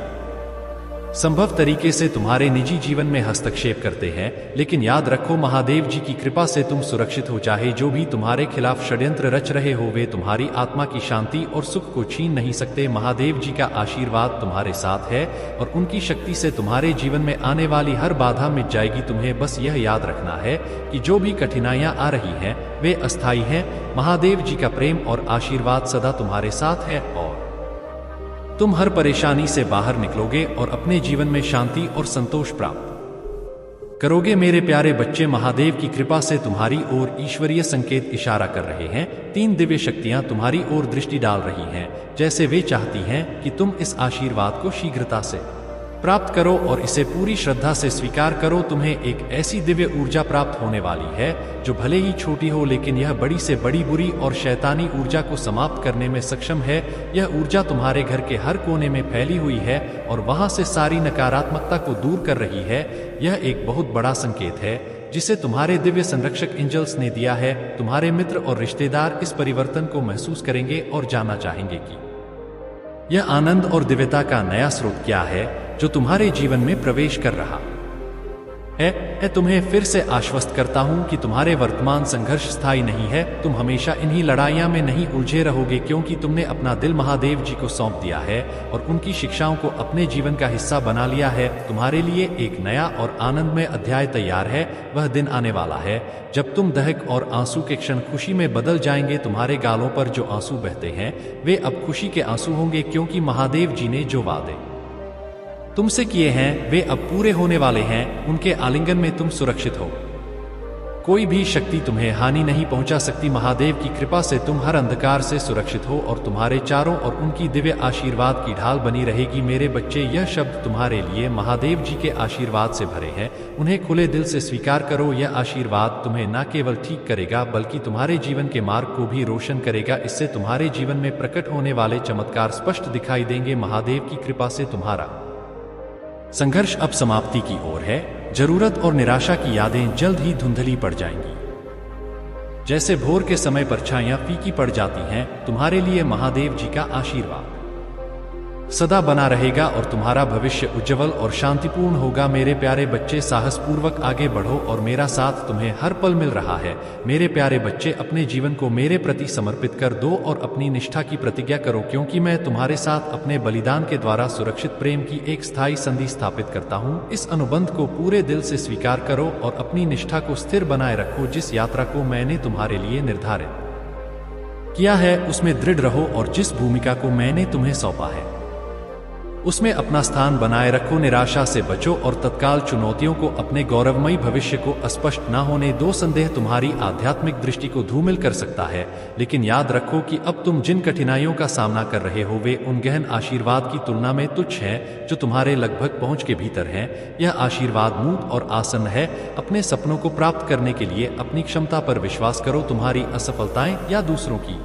संभव तरीके से तुम्हारे निजी जीवन में हस्तक्षेप करते हैं। लेकिन याद रखो, महादेव जी की कृपा से तुम सुरक्षित हो। चाहे जो भी तुम्हारे खिलाफ षड्यंत्र रच रहे हो, वे तुम्हारी आत्मा की शांति और सुख को छीन नहीं सकते। महादेव जी का आशीर्वाद तुम्हारे साथ है और उनकी शक्ति से तुम्हारे जीवन में आने वाली हर बाधा मिट जाएगी। तुम्हें बस यह याद रखना है कि जो भी कठिनाइयां आ रही हैं वे अस्थायी हैं। महादेव जी का प्रेम और आशीर्वाद सदा तुम्हारे साथ है और तुम हर परेशानी से बाहर निकलोगे और अपने जीवन में शांति और संतोष प्राप्त करोगे। मेरे प्यारे बच्चे, महादेव की कृपा से तुम्हारी ओर ईश्वरीय संकेत इशारा कर रहे हैं। 3 दिव्य शक्तियां तुम्हारी ओर दृष्टि डाल रही हैं, जैसे वे चाहती हैं कि तुम इस आशीर्वाद को शीघ्रता से प्राप्त करो और इसे पूरी श्रद्धा से स्वीकार करो। तुम्हें एक ऐसी दिव्य ऊर्जा प्राप्त होने वाली है जो भले ही छोटी हो, लेकिन यह बड़ी से बड़ी बुरी और शैतानी ऊर्जा को समाप्त करने में सक्षम है। यह ऊर्जा तुम्हारे घर के हर कोने में फैली हुई है और वहां से सारी नकारात्मकता को दूर कर रही है। यह एक बहुत बड़ा संकेत है जिसे तुम्हारे दिव्य संरक्षक एंजल्स ने दिया है। तुम्हारे मित्र और रिश्तेदार इस परिवर्तन को महसूस करेंगे और जानना चाहेंगे कि यह आनंद और दिव्यता का नया स्रोत क्या है जो तुम्हारे जीवन में प्रवेश कर रहा है। तुम्हें फिर से आश्वस्त करता हूं कि तुम्हारे वर्तमान संघर्ष स्थायी नहीं है। तुम हमेशा इन्हीं लड़ाइयां में नहीं उलझे रहोगे, क्योंकि तुमने अपना दिल महादेव जी को सौंप दिया है और उनकी शिक्षाओं को अपने जीवन का हिस्सा बना लिया है। तुम्हारे लिए एक नया और आनंदमय अध्याय तैयार है। वह दिन आने वाला है जब तुम दहक और आंसू के क्षण खुशी में बदल जाएंगे। तुम्हारे गालों पर जो आंसू बहते हैं वे अब खुशी के आंसू होंगे, क्योंकि महादेव जी ने जो वादे तुमसे किए हैं वे अब पूरे होने वाले हैं। उनके आलिंगन में तुम सुरक्षित हो। कोई भी शक्ति तुम्हें हानि नहीं पहुंचा सकती। महादेव की कृपा से तुम हर अंधकार से सुरक्षित हो और तुम्हारे चारों और उनकी दिव्य आशीर्वाद की ढाल बनी रहेगी। मेरे बच्चे, यह शब्द तुम्हारे लिए महादेव जी के आशीर्वाद से भरे हैं। उन्हें खुले दिल से स्वीकार करो। यह आशीर्वाद तुम्हें न केवल ठीक करेगा बल्कि तुम्हारे जीवन के मार्ग को भी रोशन करेगा। इससे तुम्हारे जीवन में प्रकट होने वाले चमत्कार स्पष्ट दिखाई देंगे। महादेव की कृपा से तुम्हारा संघर्ष अब समाप्ति की ओर है। जरूरत और निराशा की यादें जल्द ही धुंधली पड़ जाएंगी। जैसे भोर के समय परछाइयां फीकी पड़ जाती हैं, तुम्हारे लिए महादेव जी का आशीर्वाद सदा बना रहेगा और तुम्हारा भविष्य उज्जवल और शांतिपूर्ण होगा। मेरे प्यारे बच्चे, साहसपूर्वक आगे बढ़ो और मेरा साथ तुम्हें हर पल मिल रहा है। मेरे प्यारे बच्चे, अपने जीवन को मेरे प्रति समर्पित कर दो और अपनी निष्ठा की प्रतिज्ञा करो, क्योंकि मैं तुम्हारे साथ अपने बलिदान के द्वारा सुरक्षित प्रेम की एक स्थायी संधि स्थापित करता हूँ। इस अनुबंध को पूरे दिल से स्वीकार करो और अपनी निष्ठा को स्थिर बनाए रखो। जिस यात्रा को मैंने तुम्हारे लिए निर्धारित किया है उसमें दृढ़ रहो और जिस भूमिका को मैंने तुम्हें सौंपा है उसमें अपना स्थान बनाए रखो। निराशा से बचो और तत्काल चुनौतियों को अपने गौरवमयी भविष्य को अस्पष्ट न होने दो। संदेह तुम्हारी आध्यात्मिक दृष्टि को धूमिल कर सकता है, लेकिन याद रखो कि अब तुम जिन कठिनाइयों का सामना कर रहे हो वे उन गहन आशीर्वाद की तुलना में तुच्छ हैं जो तुम्हारे लगभग पहुंच के भीतर हैं। यह आशीर्वाद मूर्त और आसन्न है। अपने सपनों को प्राप्त करने के लिए अपनी क्षमता पर विश्वास करो। तुम्हारी असफलताएं या दूसरों की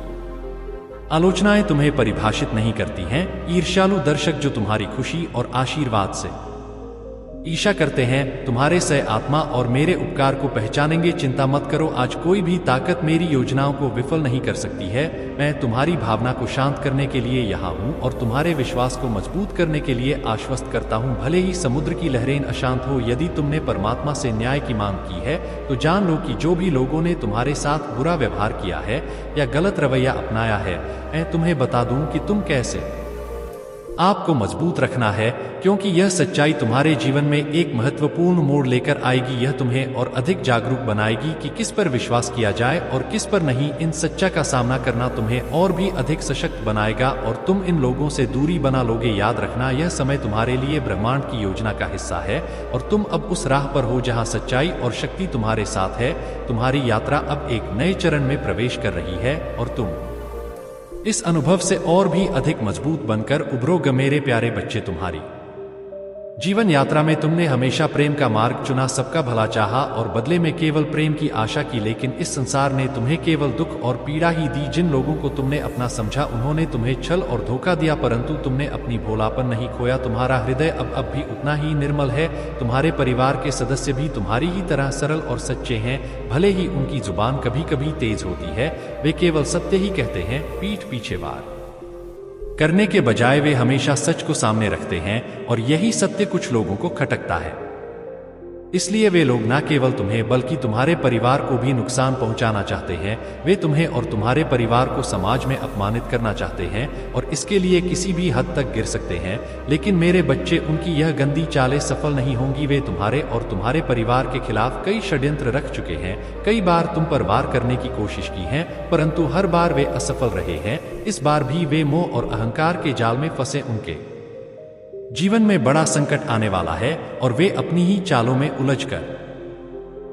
आलोचनाएं तुम्हें परिभाषित नहीं करती हैं। ईर्ष्यालु दर्शक जो तुम्हारी खुशी और आशीर्वाद से ईर्ष्या करते हैं, तुम्हारे सह आत्मा और मेरे उपकार को पहचानेंगे। चिंता मत करो, आज कोई भी ताकत मेरी योजनाओं को विफल नहीं कर सकती है। मैं तुम्हारी भावना को शांत करने के लिए यहाँ हूँ और तुम्हारे विश्वास को मजबूत करने के लिए आश्वस्त करता हूँ। भले ही समुद्र की लहरें अशांत हो, यदि तुमने परमात्मा से न्याय की मांग की है तो जान लो कि जो भी लोगों ने तुम्हारे साथ बुरा व्यवहार किया है या गलत रवैया अपनाया है, मैं तुम्हें बता दूं कि तुम कैसे आपको मजबूत रखना है, क्योंकि यह सच्चाई तुम्हारे जीवन में एक महत्वपूर्ण मोड़ लेकर आएगी। यह तुम्हें और अधिक जागरूक बनाएगी कि किस पर विश्वास किया जाए और किस पर नहीं। इन सच्चा का सामना करना तुम्हें और भी अधिक सशक्त बनाएगा और तुम इन लोगों से दूरी बना लोगे। याद रखना, यह समय तुम्हारे लिए ब्रह्मांड की योजना का हिस्सा है और तुम अब उस राह पर हो जहां सच्चाई और शक्ति तुम्हारे साथ है। तुम्हारी यात्रा अब एक नए चरण में प्रवेश कर रही है और तुम इस अनुभव से और भी अधिक मजबूत बनकर उभरोगे। मेरे प्यारे बच्चे, तुम्हारी जीवन यात्रा में तुमने हमेशा प्रेम का मार्ग चुना, सबका भला चाहा और बदले में केवल प्रेम की आशा की, लेकिन इस संसार ने तुम्हें केवल दुख और पीड़ा ही दी। जिन लोगों को तुमने अपना समझा उन्होंने तुम्हें छल और धोखा दिया, परंतु तुमने अपनी भोलापन नहीं खोया। तुम्हारा हृदय अब भी उतना ही निर्मल है। तुम्हारे परिवार के सदस्य भी तुम्हारी ही तरह सरल और सच्चे हैं। भले ही उनकी जुबान कभी कभी तेज होती है, वे केवल सत्य ही कहते हैं। पीठ पीछे वार करने के बजाय वे हमेशा सच को सामने रखते हैं और यही सत्य कुछ लोगों को खटकता है। इसलिए वे लोग न केवल तुम्हें बल्कि तुम्हारे परिवार को भी नुकसान पहुंचाना चाहते हैं। वे तुम्हें और तुम्हारे परिवार को समाज में अपमानित करना चाहते हैं और इसके लिए किसी भी हद तक गिर सकते हैं। लेकिन मेरे बच्चे, उनकी यह गंदी चालें सफल नहीं होंगी। वे तुम्हारे और तुम्हारे परिवार के खिलाफ कई षड्यंत्र रख चुके हैं। कई बार तुम पर वार करने की कोशिश की है, परंतु हर बार वे असफल रहे हैं। इस बार भी वे मोह और अहंकार के जाल में फंसे। उनके जीवन में बड़ा संकट आने वाला है और वे अपनी ही चालों में उलझकर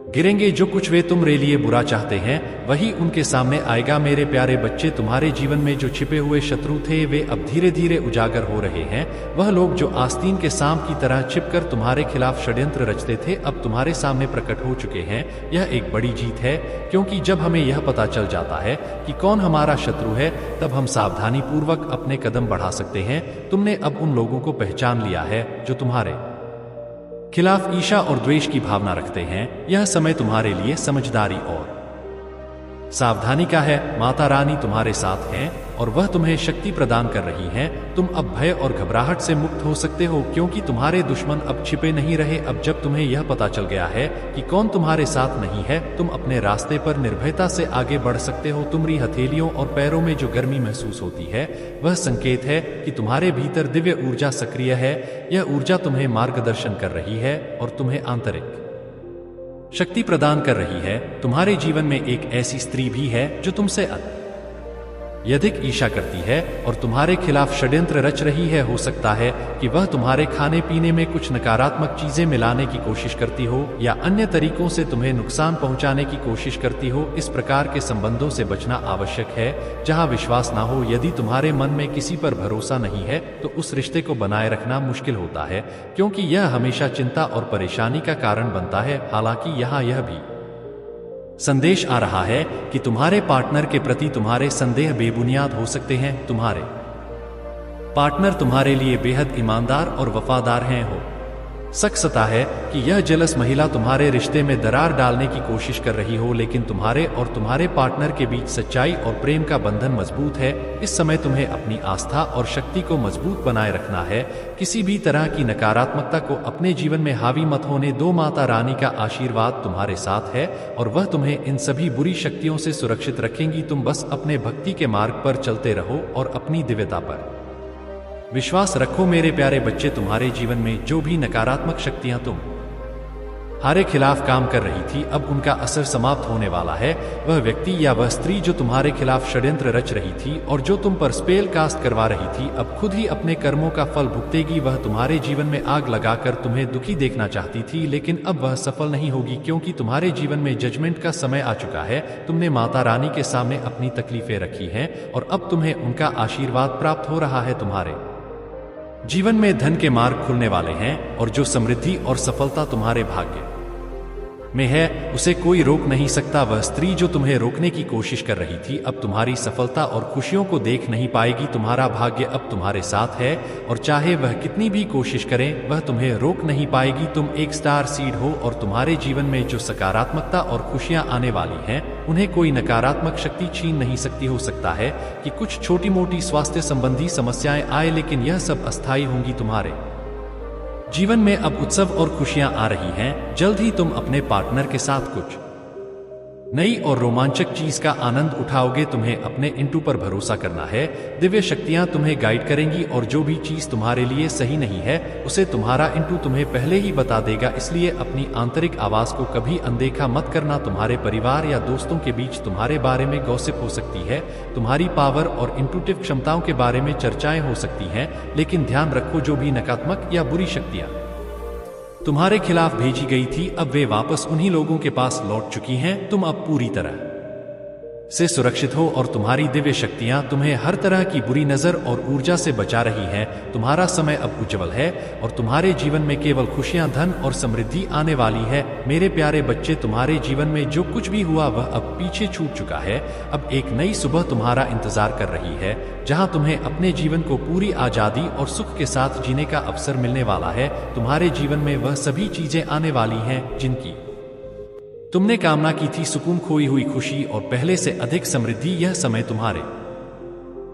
गिरेंगे। जो कुछ वे तुमरे लिए बुरा चाहते हैं वही उनके सामने आएगा। मेरे प्यारे बच्चे, तुम्हारे जीवन में जो छिपे हुए शत्रु थे वे अब धीरे धीरे उजागर हो रहे हैं। वह लोग जो आस्तीन के सांप की तरह छिपकर तुम्हारे खिलाफ षड्यंत्र रचते थे अब तुम्हारे सामने प्रकट हो चुके हैं। यह एक बड़ी जीत है, क्योंकि जब हमें यह पता चल जाता है कि कौन हमारा शत्रु है तब हम सावधानी पूर्वक अपने कदम बढ़ा सकते हैं। तुमने अब उन लोगों को पहचान लिया है जो तुम्हारे खिलाफ ईर्ष्या और द्वेष की भावना रखते हैं। यह समय तुम्हारे लिए समझदारी और सावधानी का है। माता रानी तुम्हारे साथ हैं और वह तुम्हें शक्ति प्रदान कर रही हैं। तुम अब भय और घबराहट से मुक्त हो सकते हो, क्योंकि तुम्हारे दुश्मन अब छिपे नहीं रहे। अब जब तुम्हें यह पता चल गया है कि कौन तुम्हारे साथ नहीं है, तुम अपने रास्ते पर निर्भयता से आगे बढ़ सकते हो। तुम्हारी हथेलियों और पैरों में जो गर्मी महसूस होती है वह संकेत है कि तुम्हारे भीतर दिव्य ऊर्जा सक्रिय है। यह ऊर्जा तुम्हें मार्गदर्शन कर रही है और तुम्हें आंतरिक शक्ति प्रदान कर रही है। तुम्हारे जीवन में एक ऐसी स्त्री भी है जो तुमसे अत्यधिक ईर्ष्या करती है और तुम्हारे खिलाफ षड्यंत्र रच रही है। हो सकता है कि वह तुम्हारे खाने पीने में कुछ नकारात्मक चीजें मिलाने की कोशिश करती हो या अन्य तरीकों से तुम्हें नुकसान पहुंचाने की कोशिश करती हो। इस प्रकार के संबंधों से बचना आवश्यक है जहां विश्वास ना हो। यदि तुम्हारे मन में किसी पर भरोसा नहीं है तो उस रिश्ते को बनाए रखना मुश्किल होता है, क्योंकि यह हमेशा चिंता और परेशानी का कारण बनता है। हालांकि यहाँ यह भी संदेश आ रहा है कि तुम्हारे पार्टनर के प्रति तुम्हारे संदेह बेबुनियाद हो सकते हैं। तुम्हारे पार्टनर तुम्हारे लिए बेहद ईमानदार और वफादार हैं। हो सकता है कि यह जेलस महिला तुम्हारे रिश्ते में दरार डालने की कोशिश कर रही हो, लेकिन तुम्हारे और तुम्हारे पार्टनर के बीच सच्चाई और प्रेम का बंधन मजबूत है। इस समय तुम्हें अपनी आस्था और शक्ति को मजबूत बनाए रखना है। किसी भी तरह की नकारात्मकता को अपने जीवन में हावी मत होने दो। माता रानी का आशीर्वाद तुम्हारे साथ है और वह तुम्हें इन सभी बुरी शक्तियों से सुरक्षित रखेंगी। तुम बस अपने भक्ति के मार्ग पर चलते रहो और अपनी दिव्यता पर विश्वास रखो। मेरे प्यारे बच्चे, तुम्हारे जीवन में जो भी नकारात्मक शक्तियां तुम्हारे खिलाफ काम कर रही थी अब उनका असर समाप्त होने वाला है। वह व्यक्ति या वह स्त्री जो तुम्हारे खिलाफ षड्यंत्र रच रही थी और जो तुम पर स्पेल कास्ट करवा रही थी अब खुद ही अपने कर्मों का फल भुगतेगी। वह तुम्हारे जीवन में आग लगाकर तुम्हें दुखी देखना चाहती थी, लेकिन अब वह सफल नहीं होगी, क्योंकि तुम्हारे जीवन में जजमेंट का समय आ चुका है। तुमने माता रानी के सामने अपनी तकलीफें रखी हैं और अब तुम्हें उनका आशीर्वाद प्राप्त हो रहा है। तुम्हारे जीवन में धन के मार्ग खुलने वाले हैं और जो समृद्धि और सफलता तुम्हारे भाग्य में है उसे कोई रोक नहीं सकता। वह स्त्री जो तुम्हें रोकने की कोशिश कर रही थी अब तुम्हारी सफलता और खुशियों को देख नहीं पाएगी। तुम्हारा भाग्य अब तुम्हारे साथ है और चाहे वह कितनी भी कोशिश करें वह तुम्हें रोक नहीं पाएगी। तुम एक स्टार सीड हो और तुम्हारे जीवन में जो सकारात्मकता और खुशियां आने वाली हैं उन्हें कोई नकारात्मक शक्ति छीन नहीं सकती। हो सकता है कि कुछ छोटी मोटी स्वास्थ्य संबंधी समस्याएं आए, लेकिन यह सब अस्थायी होंगी। तुम्हारे जीवन में अब उत्सव और खुशियां आ रही हैं। जल्द ही तुम अपने पार्टनर के साथ कुछ नई और रोमांचक चीज का आनंद उठाओगे। तुम्हें अपने इंटू पर भरोसा करना है। दिव्य शक्तियां तुम्हें गाइड करेंगी और जो भी चीज तुम्हारे लिए सही नहीं है उसे तुम्हारा इंटू तुम्हें पहले ही बता देगा। इसलिए अपनी आंतरिक आवाज को कभी अनदेखा मत करना। तुम्हारे परिवार या दोस्तों के बीच तुम्हारे बारे में गॉसिप हो सकती है। तुम्हारी पावर और इंटूटिव क्षमताओं के बारे में चर्चाएं हो सकती हैं, लेकिन ध्यान रखो जो भी नकारात्मक या बुरी शक्तियां तुम्हारे खिलाफ भेजी गई थी अब वे वापस उन्हीं लोगों के पास लौट चुकी हैं। तुम अब पूरी तरह से सुरक्षित हो और तुम्हारी दिव्य शक्तियां तुम्हें हर तरह की बुरी नजर और ऊर्जा से बचा रही हैं। तुम्हारा समय अब उज्जवल है और तुम्हारे जीवन में केवल खुशियां, धन और समृद्धि आने वाली है। मेरे प्यारे बच्चे, तुम्हारे जीवन में जो कुछ भी हुआ वह अब पीछे छूट चुका है। अब एक नई सुबह तुम्हारा इंतजार कर रही है जहां तुम्हें अपने जीवन को पूरी आजादी और सुख के साथ जीने का अवसर मिलने वाला है। तुम्हारे जीवन में वह सभी चीजें आने वाली हैं जिनकी तुमने कामना की थी। सुकून, खोई हुई खुशी और पहले से अधिक समृद्धि। यह समय तुम्हारे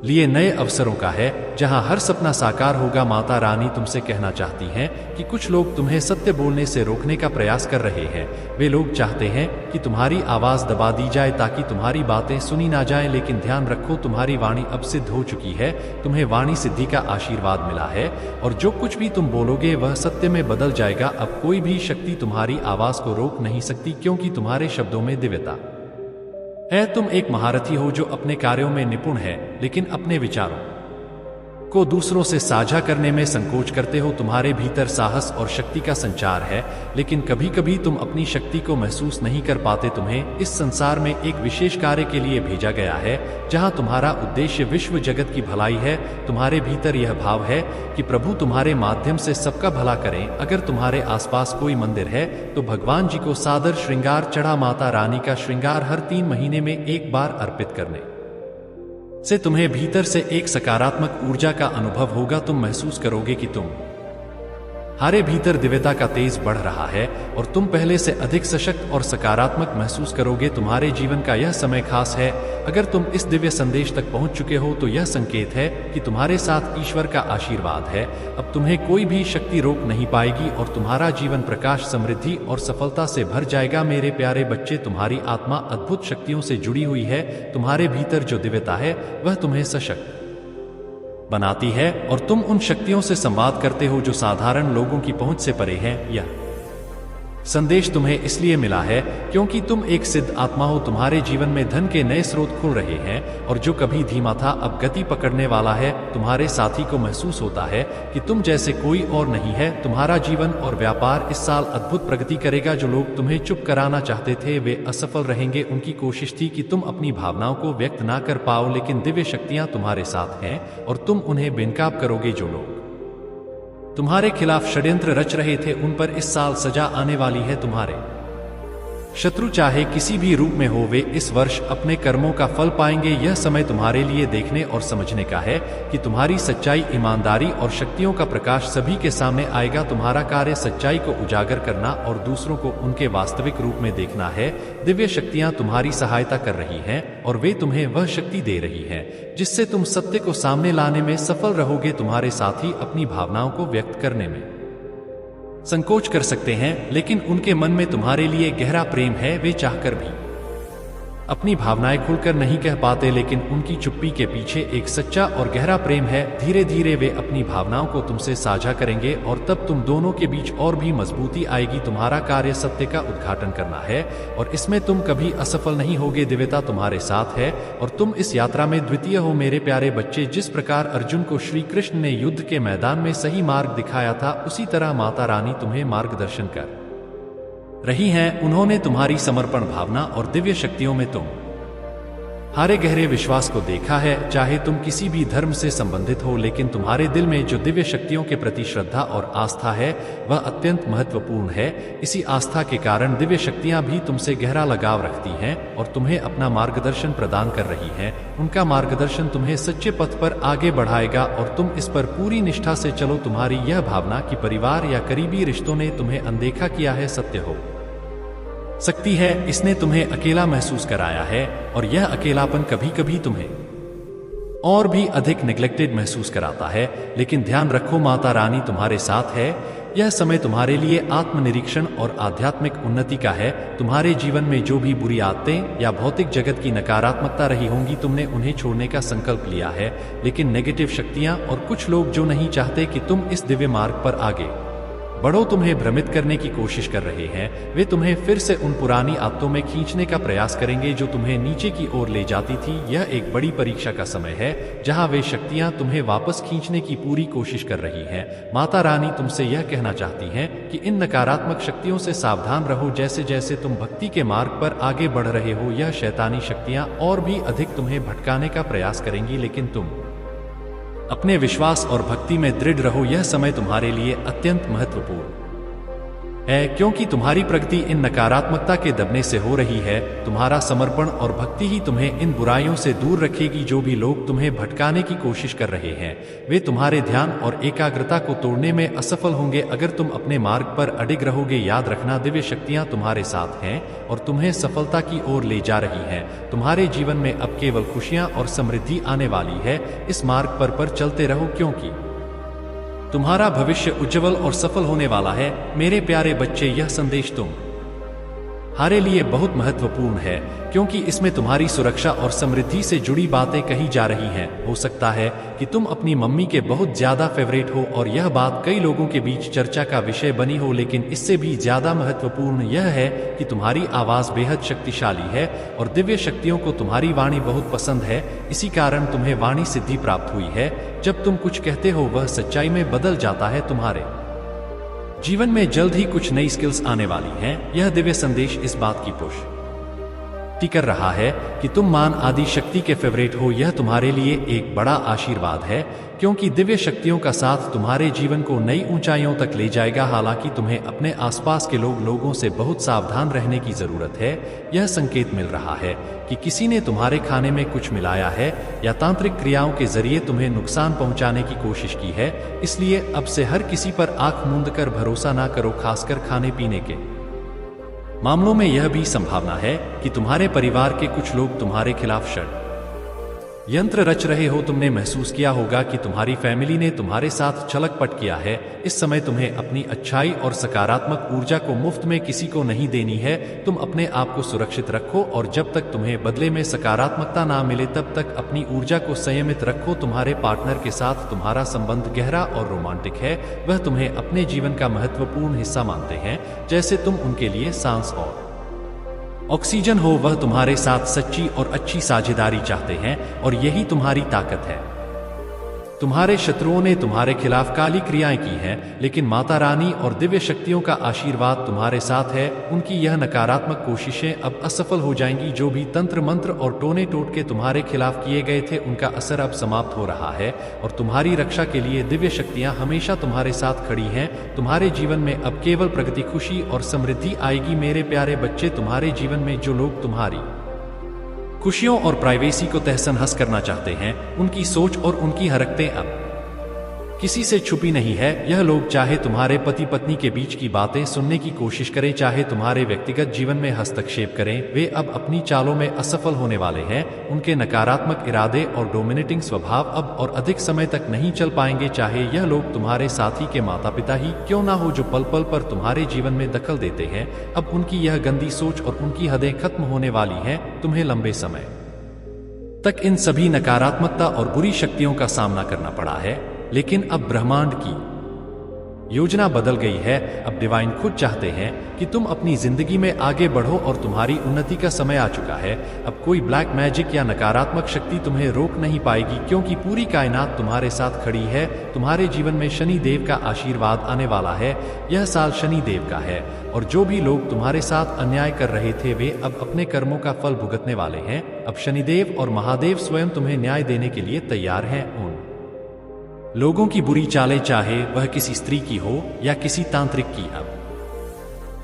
लिए नए अवसरों का है, जहां हर सपना साकार होगा। माता रानी तुमसे कहना चाहती हैं कि कुछ लोग तुम्हें सत्य बोलने से रोकने का प्रयास कर रहे हैं। वे लोग चाहते हैं कि तुम्हारी आवाज दबा दी जाए ताकि तुम्हारी बातें सुनी ना जाएं, लेकिन ध्यान रखो, तुम्हारी वाणी अब सिद्ध हो चुकी है। तुम्हें वाणी सिद्धि का आशीर्वाद मिला है और जो कुछ भी तुम बोलोगे वह सत्य में बदल जाएगा। अब कोई भी शक्ति तुम्हारी आवाज को रोक नहीं सकती, क्योंकि तुम्हारे शब्दों में दिव्यता है। तुम एक महारथी हो जो अपने कार्यों में निपुण है, लेकिन अपने विचारों को दूसरों से साझा करने में संकोच करते हो। तुम्हारे भीतर साहस और शक्ति का संचार है, लेकिन कभी कभी तुम अपनी शक्ति को महसूस नहीं कर पाते। तुम्हें इस संसार में एक विशेष कार्य के लिए भेजा गया है, जहां तुम्हारा उद्देश्य विश्व जगत की भलाई है। तुम्हारे भीतर यह भाव है कि प्रभु तुम्हारे माध्यम से सबका भला करें। अगर तुम्हारे आसपास कोई मंदिर है तो भगवान जी को सादर श्रृंगार चढ़ा। माता रानी का श्रृंगार हर 3 महीने में एक बार अर्पित करने से तुम्हें भीतर से एक सकारात्मक ऊर्जा का अनुभव होगा। तुम महसूस करोगे कि तुम्हारे भीतर दिव्यता का तेज बढ़ रहा है और तुम पहले से अधिक सशक्त और सकारात्मक महसूस करोगे। तुम्हारे जीवन का यह समय खास है। अगर तुम इस दिव्य संदेश तक पहुंच चुके हो तो यह संकेत है कि तुम्हारे साथ ईश्वर का आशीर्वाद है। अब तुम्हें कोई भी शक्ति रोक नहीं पाएगी और तुम्हारा जीवन प्रकाश, समृद्धि और सफलता से भर जाएगा। मेरे प्यारे बच्चे, तुम्हारी आत्मा अद्भुत शक्तियों से जुड़ी हुई है। तुम्हारे भीतर जो दिव्यता है वह तुम्हें सशक्त बनाती है और तुम उन शक्तियों से संवाद करते हो जो साधारण लोगों की पहुंच से परे हैं। यह संदेश तुम्हें इसलिए मिला है क्योंकि तुम एक सिद्ध आत्मा हो। तुम्हारे जीवन में धन के नए स्रोत खुल रहे हैं और जो कभी धीमा था अब गति पकड़ने वाला है। तुम्हारे साथी को महसूस होता है कि तुम जैसे कोई और नहीं है। तुम्हारा जीवन और व्यापार इस साल अद्भुत प्रगति करेगा। जो लोग तुम्हें चुप कराना चाहते थे वे असफल रहेंगे। उनकी कोशिश थी कि तुम अपनी भावनाओं को व्यक्त ना कर पाओ, लेकिन दिव्य शक्तियां तुम्हारे साथ हैं और तुम उन्हें बेनकाब करोगे। जो लोग तुम्हारे खिलाफ षड्यंत्र रच रहे थे उन पर इस साल सजा आने वाली है। तुम्हारे शत्रु चाहे किसी भी रूप में हो, वे इस वर्ष अपने कर्मों का फल पाएंगे। यह समय तुम्हारे लिए देखने और समझने का है कि तुम्हारी सच्चाई, ईमानदारी और शक्तियों का प्रकाश सभी के सामने आएगा। तुम्हारा कार्य सच्चाई को उजागर करना और दूसरों को उनके वास्तविक रूप में देखना है। दिव्य शक्तियां तुम्हारी सहायता कर रही हैं और वे तुम्हें वह शक्ति दे रही हैं जिससे तुम सत्य को सामने लाने में सफल रहोगे। तुम्हारे साथी अपनी भावनाओं को व्यक्त करने में संकोच कर सकते हैं, लेकिन उनके मन में तुम्हारे लिए गहरा प्रेम है। वे चाहकर भी अपनी भावनाएं खुलकर नहीं कह पाते, लेकिन उनकी चुप्पी के पीछे एक सच्चा और गहरा प्रेम है। धीरे धीरे वे अपनी भावनाओं को तुमसे साझा करेंगे और तब तुम दोनों के बीच और भी मजबूती आएगी। तुम्हारा कार्य सत्य का उद्घाटन करना है और इसमें तुम कभी असफल नहीं होगे। दिव्यता तुम्हारे साथ है और तुम इस यात्रा में द्वितीय हो। मेरे प्यारे बच्चे, जिस प्रकार अर्जुन को श्री कृष्ण ने युद्ध के मैदान में सही मार्ग दिखाया था, उसी तरह माता रानी तुम्हें मार्गदर्शन कर रही हैं। उन्होंने तुम्हारी समर्पण भावना और दिव्य शक्तियों में तुम्हारे गहरे विश्वास को देखा है। चाहे तुम किसी भी धर्म से संबंधित हो, लेकिन तुम्हारे दिल में जो दिव्य शक्तियों के प्रति श्रद्धा और आस्था है वह अत्यंत महत्वपूर्ण है। इसी आस्था के कारण दिव्य शक्तियां भी तुमसे गहरा लगाव रखती हैं और तुम्हें अपना मार्गदर्शन प्रदान कर रही हैं। उनका मार्गदर्शन तुम्हें सच्चे पथ पर आगे बढ़ाएगा और तुम इस पर पूरी निष्ठा से चलो। तुम्हारी यह भावना कि परिवार या करीबी रिश्तों ने तुम्हें अनदेखा किया है सत्य हो सकती है। इसने तुम्हें अकेला महसूस कराया है और यह अकेलापन कभी कभी तुम्हें और भी अधिक नेग्लेक्टेड महसूस कराता है। लेकिन ध्यान रखो, माता रानी तुम्हारे साथ है। यह समय तुम्हारे लिए आत्मनिरीक्षण और आध्यात्मिक उन्नति का है। तुम्हारे जीवन में जो भी बुरी आदतें या भौतिक जगत की नकारात्मकता रही होंगी, तुमने उन्हें छोड़ने का संकल्प लिया है। लेकिन नेगेटिव शक्तियां और कुछ लोग जो नहीं चाहते कि तुम इस दिव्य मार्ग पर आगे बढ़ो, तुम्हें भ्रमित करने की कोशिश कर रहे हैं। वे तुम्हें फिर से उन पुरानी आदतों में खींचने का प्रयास करेंगे जो तुम्हें नीचे की ओर ले जाती थी। यह एक बड़ी परीक्षा का समय है जहां वे शक्तियां तुम्हें वापस खींचने की पूरी कोशिश कर रही हैं। माता रानी तुमसे यह कहना चाहती हैं कि इन नकारात्मक शक्तियों से सावधान रहो। जैसे जैसे तुम भक्ति के मार्ग पर आगे बढ़ रहे हो, यह शैतानी शक्तियां और भी अधिक तुम्हें भटकाने का प्रयास करेंगी, लेकिन तुम अपने विश्वास और भक्ति में दृढ़ रहो। यह समय तुम्हारे लिए अत्यंत महत्वपूर्ण है, क्योंकि तुम्हारी प्रगति इन नकारात्मकता के दबने से हो रही है। तुम्हारा समर्पण और भक्ति ही तुम्हें इन बुराइयों से दूर रखेगी। जो भी लोग तुम्हें भटकाने की कोशिश कर रहे हैं वे तुम्हारे ध्यान और एकाग्रता को तोड़ने में असफल होंगे अगर तुम अपने मार्ग पर अडिग रहोगे। याद रखना, दिव्य शक्तियां तुम्हारे साथ हैं और तुम्हें सफलता की ओर ले जा रही हैं। तुम्हारे जीवन में अब केवल खुशियां और समृद्धि आने वाली है। इस मार्ग पर चलते रहो, क्योंकि तुम्हारा भविष्य उज्जवल और सफल होने वाला है। मेरे प्यारे बच्चे, यह संदेश तुम्हारे लिए बहुत महत्वपूर्ण है, क्योंकि इसमें तुम्हारी सुरक्षा और समृद्धि से जुड़ी बातें कही जा रही हैं। हो सकता है कि तुम अपनी मम्मी के बहुत ज्यादा फेवरेट हो और यह बात कई लोगों के बीच चर्चा का विषय बनी हो, लेकिन इससे भी ज्यादा महत्वपूर्ण यह है कि तुम्हारी आवाज बेहद शक्तिशाली है और दिव्य शक्तियों को तुम्हारी वाणी बहुत पसंद है। इसी कारण तुम्हें वाणी सिद्धि प्राप्त हुई है। जब तुम कुछ कहते हो वह सच्चाई में बदल जाता है। तुम्हारे जीवन में जल्द ही कुछ नई स्किल्स आने वाली हैं। यह दिव्य संदेश इस बात की पुष्टि कर रहा है कि तुम मान आदि शक्ति के फेवरेट हो। यह तुम्हारे लिए एक बड़ा आशीर्वाद है, क्योंकि दिव्य शक्तियों का साथ तुम्हारे जीवन को नई ऊंचाइयों तक ले जाएगा। हालांकि तुम्हें अपने आसपास के लोगों से बहुत सावधान रहने की जरूरत है। यह संकेत मिल रहा है कि किसी ने तुम्हारे खाने में कुछ मिलाया है या तांत्रिक क्रियाओं के जरिए तुम्हें नुकसान पहुंचाने की कोशिश की है। इसलिए अब से हर किसी पर आंख मूंद कर भरोसा ना करो, खासकर खाने पीने के मामलों में। यह भी संभावना है कि तुम्हारे परिवार के कुछ लोग तुम्हारे खिलाफ षड्यंत्र रच रहे हो। तुमने महसूस किया होगा कि तुम्हारी फैमिली ने तुम्हारे साथ छलकपट किया है। इस समय तुम्हें अपनी अच्छाई और सकारात्मक ऊर्जा को मुफ्त में किसी को नहीं देनी है। तुम अपने आप को सुरक्षित रखो और जब तक तुम्हें बदले में सकारात्मकता ना मिले तब तक अपनी ऊर्जा को संयमित रखो। तुम्हारे पार्टनर के साथ तुम्हारा संबंध गहरा और रोमांटिक है। वह तुम्हें अपने जीवन का महत्वपूर्ण हिस्सा मानते हैं, जैसे तुम उनके लिए सांस और ऑक्सीजन हो। वह तुम्हारे साथ सच्ची और अच्छी साझेदारी चाहते हैं और यही तुम्हारी ताकत है। तुम्हारे शत्रुओं ने तुम्हारे खिलाफ काली क्रियाएं की हैं, लेकिन माता रानी और दिव्य शक्तियों का आशीर्वाद तुम्हारे साथ है। उनकी यह नकारात्मक कोशिशें अब असफल हो जाएंगी। जो भी तंत्र मंत्र और टोने टोटके तुम्हारे खिलाफ किए गए थे उनका असर अब समाप्त हो रहा है और तुम्हारी रक्षा के लिए दिव्य शक्तियां हमेशा तुम्हारे साथ खड़ी हैं। तुम्हारे जीवन में अब केवल प्रगति, खुशी और समृद्धि आएगी। मेरे प्यारे बच्चे, तुम्हारे जीवन में जो लोग तुम्हारी खुशियों और प्राइवेसी को तहस-नहस करना चाहते हैं, उनकी सोच और उनकी हरकतें अब किसी से छुपी नहीं है। यह लोग चाहे तुम्हारे पति पत्नी के बीच की बातें सुनने की कोशिश करें, चाहे तुम्हारे व्यक्तिगत जीवन में हस्तक्षेप करें, वे अब अपनी चालों में असफल होने वाले हैं। उनके नकारात्मक इरादे और डोमिनेटिंग स्वभाव अब और अधिक समय तक नहीं चल पाएंगे। चाहे यह लोग तुम्हारे साथी के माता पिता ही क्यों ना हो जो पल पल पर तुम्हारे जीवन में दखल देते हैं, अब उनकी यह गंदी सोच और उनकी हदें खत्म होने वाली हैं। तुम्हें लंबे समय तक इन सभी नकारात्मकता और बुरी शक्तियों का सामना करना पड़ा है, लेकिन अब ब्रह्मांड की योजना बदल गई है। अब डिवाइन खुद चाहते हैं कि तुम अपनी जिंदगी में आगे बढ़ो और तुम्हारी उन्नति का समय आ चुका है। अब कोई ब्लैक मैजिक या नकारात्मक शक्ति तुम्हें रोक नहीं पाएगी, क्योंकि पूरी कायनात तुम्हारे साथ खड़ी है। तुम्हारे जीवन में शनि देव का आशीर्वाद आने वाला है। यह साल शनि देव का है और जो भी लोग तुम्हारे साथ अन्याय कर रहे थे वे अब अपने कर्मों का फल भुगतने वाले हैं। अब शनिदेव और महादेव स्वयं तुम्हें न्याय देने के लिए तैयार हैं। उन लोगों की बुरी चालें, चाहे वह किसी स्त्री की हो या किसी तांत्रिक की, अब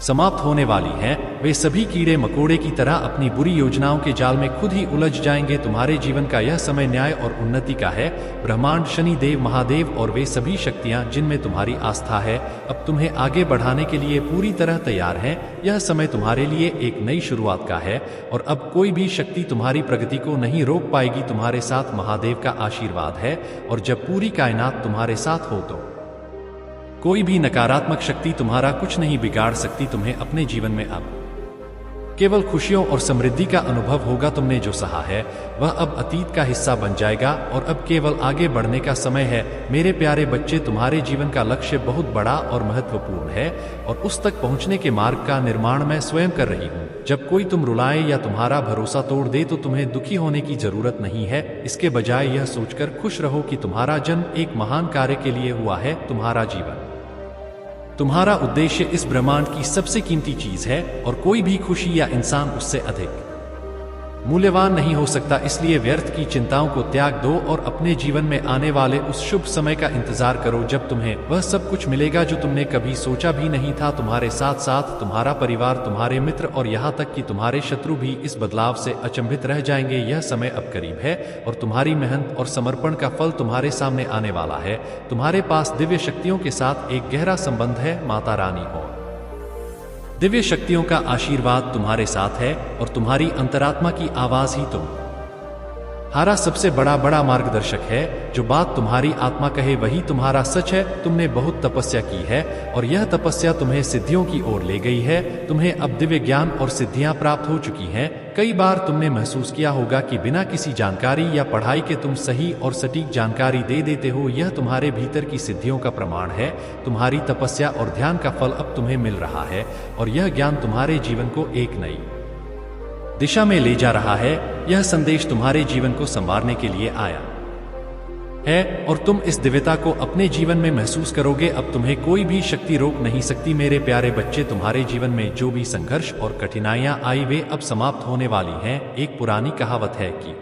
समाप्त होने वाली हैं। वे सभी कीड़े मकोड़े की तरह अपनी बुरी योजनाओं के जाल में खुद ही उलझ जाएंगे। तुम्हारे जीवन का यह समय न्याय और उन्नति का है। ब्रह्मांड, शनि देव, महादेव और वे सभी शक्तियां जिनमें तुम्हारी आस्था है अब तुम्हें आगे बढ़ाने के लिए पूरी तरह तैयार हैं। यह समय तुम्हारे लिए एक नई शुरुआत का है और अब कोई भी शक्ति तुम्हारी प्रगति को नहीं रोक पाएगी। तुम्हारे साथ महादेव का आशीर्वाद है और जब पूरी कायनात तुम्हारे साथ हो तो कोई भी नकारात्मक शक्ति तुम्हारा कुछ नहीं बिगाड़ सकती। तुम्हें अपने जीवन में अब केवल खुशियों और समृद्धि का अनुभव होगा। तुमने जो सहा है वह अब अतीत का हिस्सा बन जाएगा और अब केवल आगे बढ़ने का समय है। मेरे प्यारे बच्चे, तुम्हारे जीवन का लक्ष्य बहुत बड़ा और महत्वपूर्ण है और उस तक पहुंचने के मार्ग का निर्माण मैं स्वयं कर रही हूँ। जब कोई तुम रुलाए या तुम्हारा भरोसा तोड़ दे तो तुम्हें दुखी होने की जरूरत नहीं है। इसके बजाय यह सोचकर खुश रहो कि तुम्हारा जन्म एक महान कार्य के लिए हुआ है। तुम्हारा जीवन, तुम्हारा उद्देश्य इस ब्रह्मांड की सबसे कीमती चीज है और कोई भी खुशी या इंसान उससे अधिक मूल्यवान नहीं हो सकता, इसलिए व्यर्थ की चिंताओं को त्याग दो और अपने जीवन में आने वाले उस शुभ समय का इंतजार करो जब तुम्हें वह सब कुछ मिलेगा जो तुमने कभी सोचा भी नहीं था। तुम्हारे साथ साथ तुम्हारा परिवार, तुम्हारे मित्र और यहाँ तक कि तुम्हारे शत्रु भी इस बदलाव से अचंभित रह जाएंगे। यह समय अब करीब है और तुम्हारी मेहनत और समर्पण का फल तुम्हारे सामने आने वाला है। तुम्हारे पास दिव्य शक्तियों के साथ एक गहरा संबंध है। माता रानी और दिव्य शक्तियों का आशीर्वाद तुम्हारे साथ है और तुम्हारी अंतरात्मा की आवाज ही तुम्हारा सबसे बड़ा मार्गदर्शक है। जो बात तुम्हारी आत्मा कहे वही तुम्हारा सच है। तुमने बहुत तपस्या की है और यह तपस्या तुम्हें सिद्धियों की ओर ले गई है। तुम्हें अब दिव्य ज्ञान और सिद्धियां प्राप्त हो चुकी हैं। कई बार तुमने महसूस किया होगा कि बिना किसी जानकारी या पढ़ाई के तुम सही और सटीक जानकारी दे देते हो। यह तुम्हारे भीतर की सिद्धियों का प्रमाण है। तुम्हारी तपस्या और ध्यान का फल अब तुम्हें मिल रहा है और यह ज्ञान तुम्हारे जीवन को एक नई दिशा में ले जा रहा है। यह संदेश तुम्हारे जीवन को संवारने के लिए आया है और तुम इस दिव्यता को अपने जीवन में महसूस करोगे। अब तुम्हें कोई भी शक्ति रोक नहीं सकती। मेरे प्यारे बच्चे, तुम्हारे जीवन में जो भी संघर्ष और कठिनाइयां आई वे अब समाप्त होने वाली हैं। एक पुरानी कहावत है कि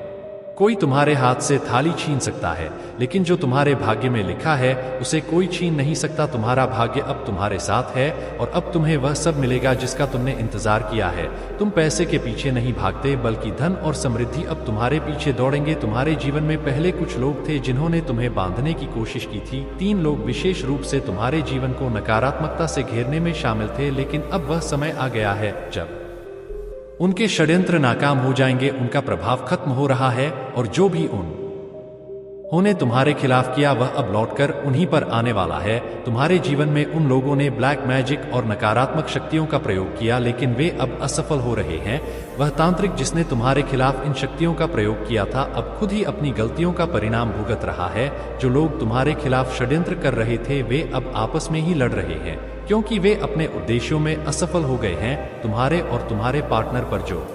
कोई तुम्हारे हाथ से थाली छीन सकता है, लेकिन जो तुम्हारे भाग्य में लिखा है उसे कोई छीन नहीं सकता। तुम्हारा भाग्य अब तुम्हारे साथ है और अब तुम्हें वह सब मिलेगा जिसका तुमने इंतजार किया है। तुम पैसे के पीछे नहीं भागते, बल्कि धन और समृद्धि अब तुम्हारे पीछे दौड़ेंगे। तुम्हारे जीवन में पहले कुछ लोग थे जिन्होंने तुम्हें बांधने की कोशिश की थी। 3 लोग विशेष रूप से तुम्हारे जीवन को नकारात्मकता से घेरने में शामिल थे, लेकिन अब वह समय आ गया है जब उनके षड्यंत्र नाकाम हो जाएंगे। उनका प्रभाव खत्म हो रहा है और जो भी उन्होंने तुम्हारे खिलाफ किया वह अब लौटकर उन्हीं पर आने वाला है। तुम्हारे जीवन में उन लोगों ने ब्लैक मैजिक और नकारात्मक शक्तियों का प्रयोग किया, लेकिन वे अब असफल हो रहे हैं। वह तांत्रिक जिसने तुम्हारे खिलाफ इन शक्तियों का प्रयोग किया था अब खुद ही अपनी गलतियों का परिणाम भुगत रहा है। जो लोग तुम्हारे खिलाफ षड्यंत्र कर रहे थे वे अब आपस में ही लड़ रहे हैं, क्योंकि वे अपने उद्देश्यों में असफल हो गए हैं। तुम्हारे और तुम्हारे पार्टनर पर जो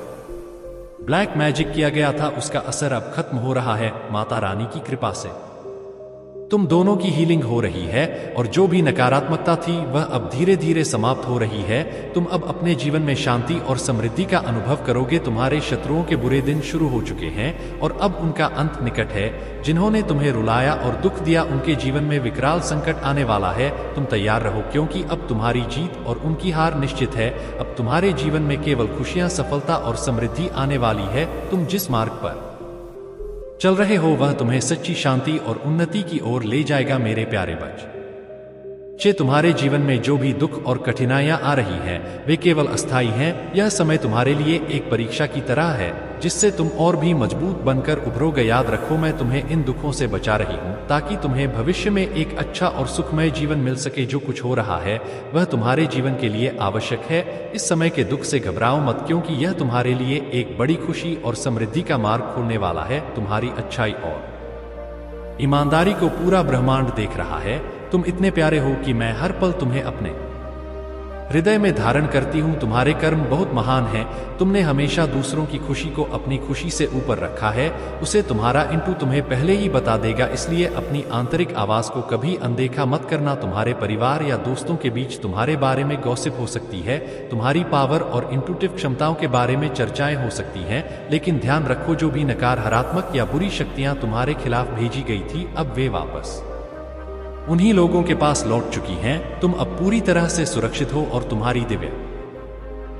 ब्लैक मैजिक किया गया था उसका असर अब खत्म हो रहा है। माता रानी की कृपा से तुम दोनों की हीलिंग हो रही है और जो भी नकारात्मकता थी वह अब धीरे धीरे समाप्त हो रही है। तुम अब अपने जीवन में शांति और समृद्धि का अनुभव करोगे। तुम्हारे शत्रुओं के बुरे दिन शुरू हो चुके हैं और अब उनका अंत निकट है। जिन्होंने तुम्हें रुलाया और दुख दिया उनके जीवन में विकराल संकट आने वाला है। तुम तैयार रहो, क्योंकि अब तुम्हारी जीत और उनकी हार निश्चित है। अब तुम्हारे जीवन में केवल खुशियां, सफलता और समृद्धि आने वाली है। तुम जिस मार्ग पर चल रहे हो वह तुम्हें सच्ची शांति और उन्नति की ओर ले जाएगा। मेरे प्यारे बच्चे, तुम्हारे जीवन में जो भी दुख और कठिनाइयां आ रही हैं वे केवल अस्थायी हैं। यह समय तुम्हारे लिए एक परीक्षा की तरह है जिससे तुम और भी मजबूत बनकर उभरोगे। याद रखो, मैं तुम्हें इन दुखों से बचा रही हूँ ताकि तुम्हें भविष्य में एक अच्छा और सुखमय जीवन मिल सके। जो कुछ हो रहा है वह तुम्हारे जीवन के लिए आवश्यक है। इस समय के दुख से घबराओ मत, क्योंकि यह तुम्हारे लिए एक बड़ी खुशी और समृद्धि का मार्ग खोलने वाला है। तुम्हारी अच्छाई और ईमानदारी को पूरा ब्रह्मांड देख रहा है। तुम इतने प्यारे हो कि मैं हर पल तुम्हें अपने हृदय में धारण करती हूँ। तुम्हारे कर्म बहुत महान हैं। तुमने हमेशा दूसरों की खुशी को अपनी खुशी से ऊपर रखा है। उसे तुम्हारा इंटू तुम्हें पहले ही बता देगा, इसलिए अपनी आंतरिक आवाज को कभी अनदेखा मत करना। तुम्हारे परिवार या दोस्तों के बीच तुम्हारे बारे में गॉसिप हो सकती है। तुम्हारी पावर और इंटूटिव क्षमताओं के बारे में चर्चाएं हो सकती हैं, लेकिन ध्यान रखो जो भी नकारात्मक या बुरी शक्तियां तुम्हारे खिलाफ भेजी गई थी अब वे वापस उन्हीं लोगों के पास लौट चुकी हैं। तुम अब पूरी तरह से सुरक्षित हो और तुम्हारी दिव्य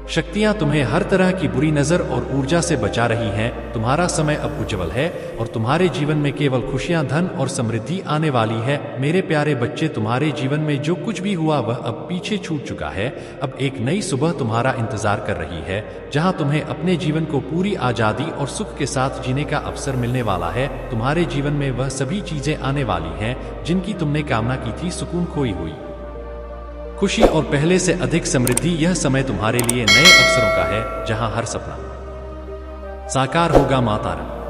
शक्तियां तुम्हें हर तरह की बुरी नजर और ऊर्जा से बचा रही हैं। तुम्हारा समय अब उज्जवल है और तुम्हारे जीवन में केवल खुशियां, धन और समृद्धि आने वाली है। मेरे प्यारे बच्चे, तुम्हारे जीवन में जो कुछ भी हुआ वह अब पीछे छूट चुका है। अब एक नई सुबह तुम्हारा इंतजार कर रही है, जहां तुम्हें अपने जीवन को पूरी आजादी और सुख के साथ जीने का अवसर मिलने वाला है। तुम्हारे जीवन में वह सभी चीजें आने वाली हैं जिनकी तुमने कामना की थी। सुकून, खोई हुई खुशी और पहले से अधिक समृद्धि। यह समय तुम्हारे लिए नए अवसरों का है, जहां हर सपना साकार होगा। माता रानी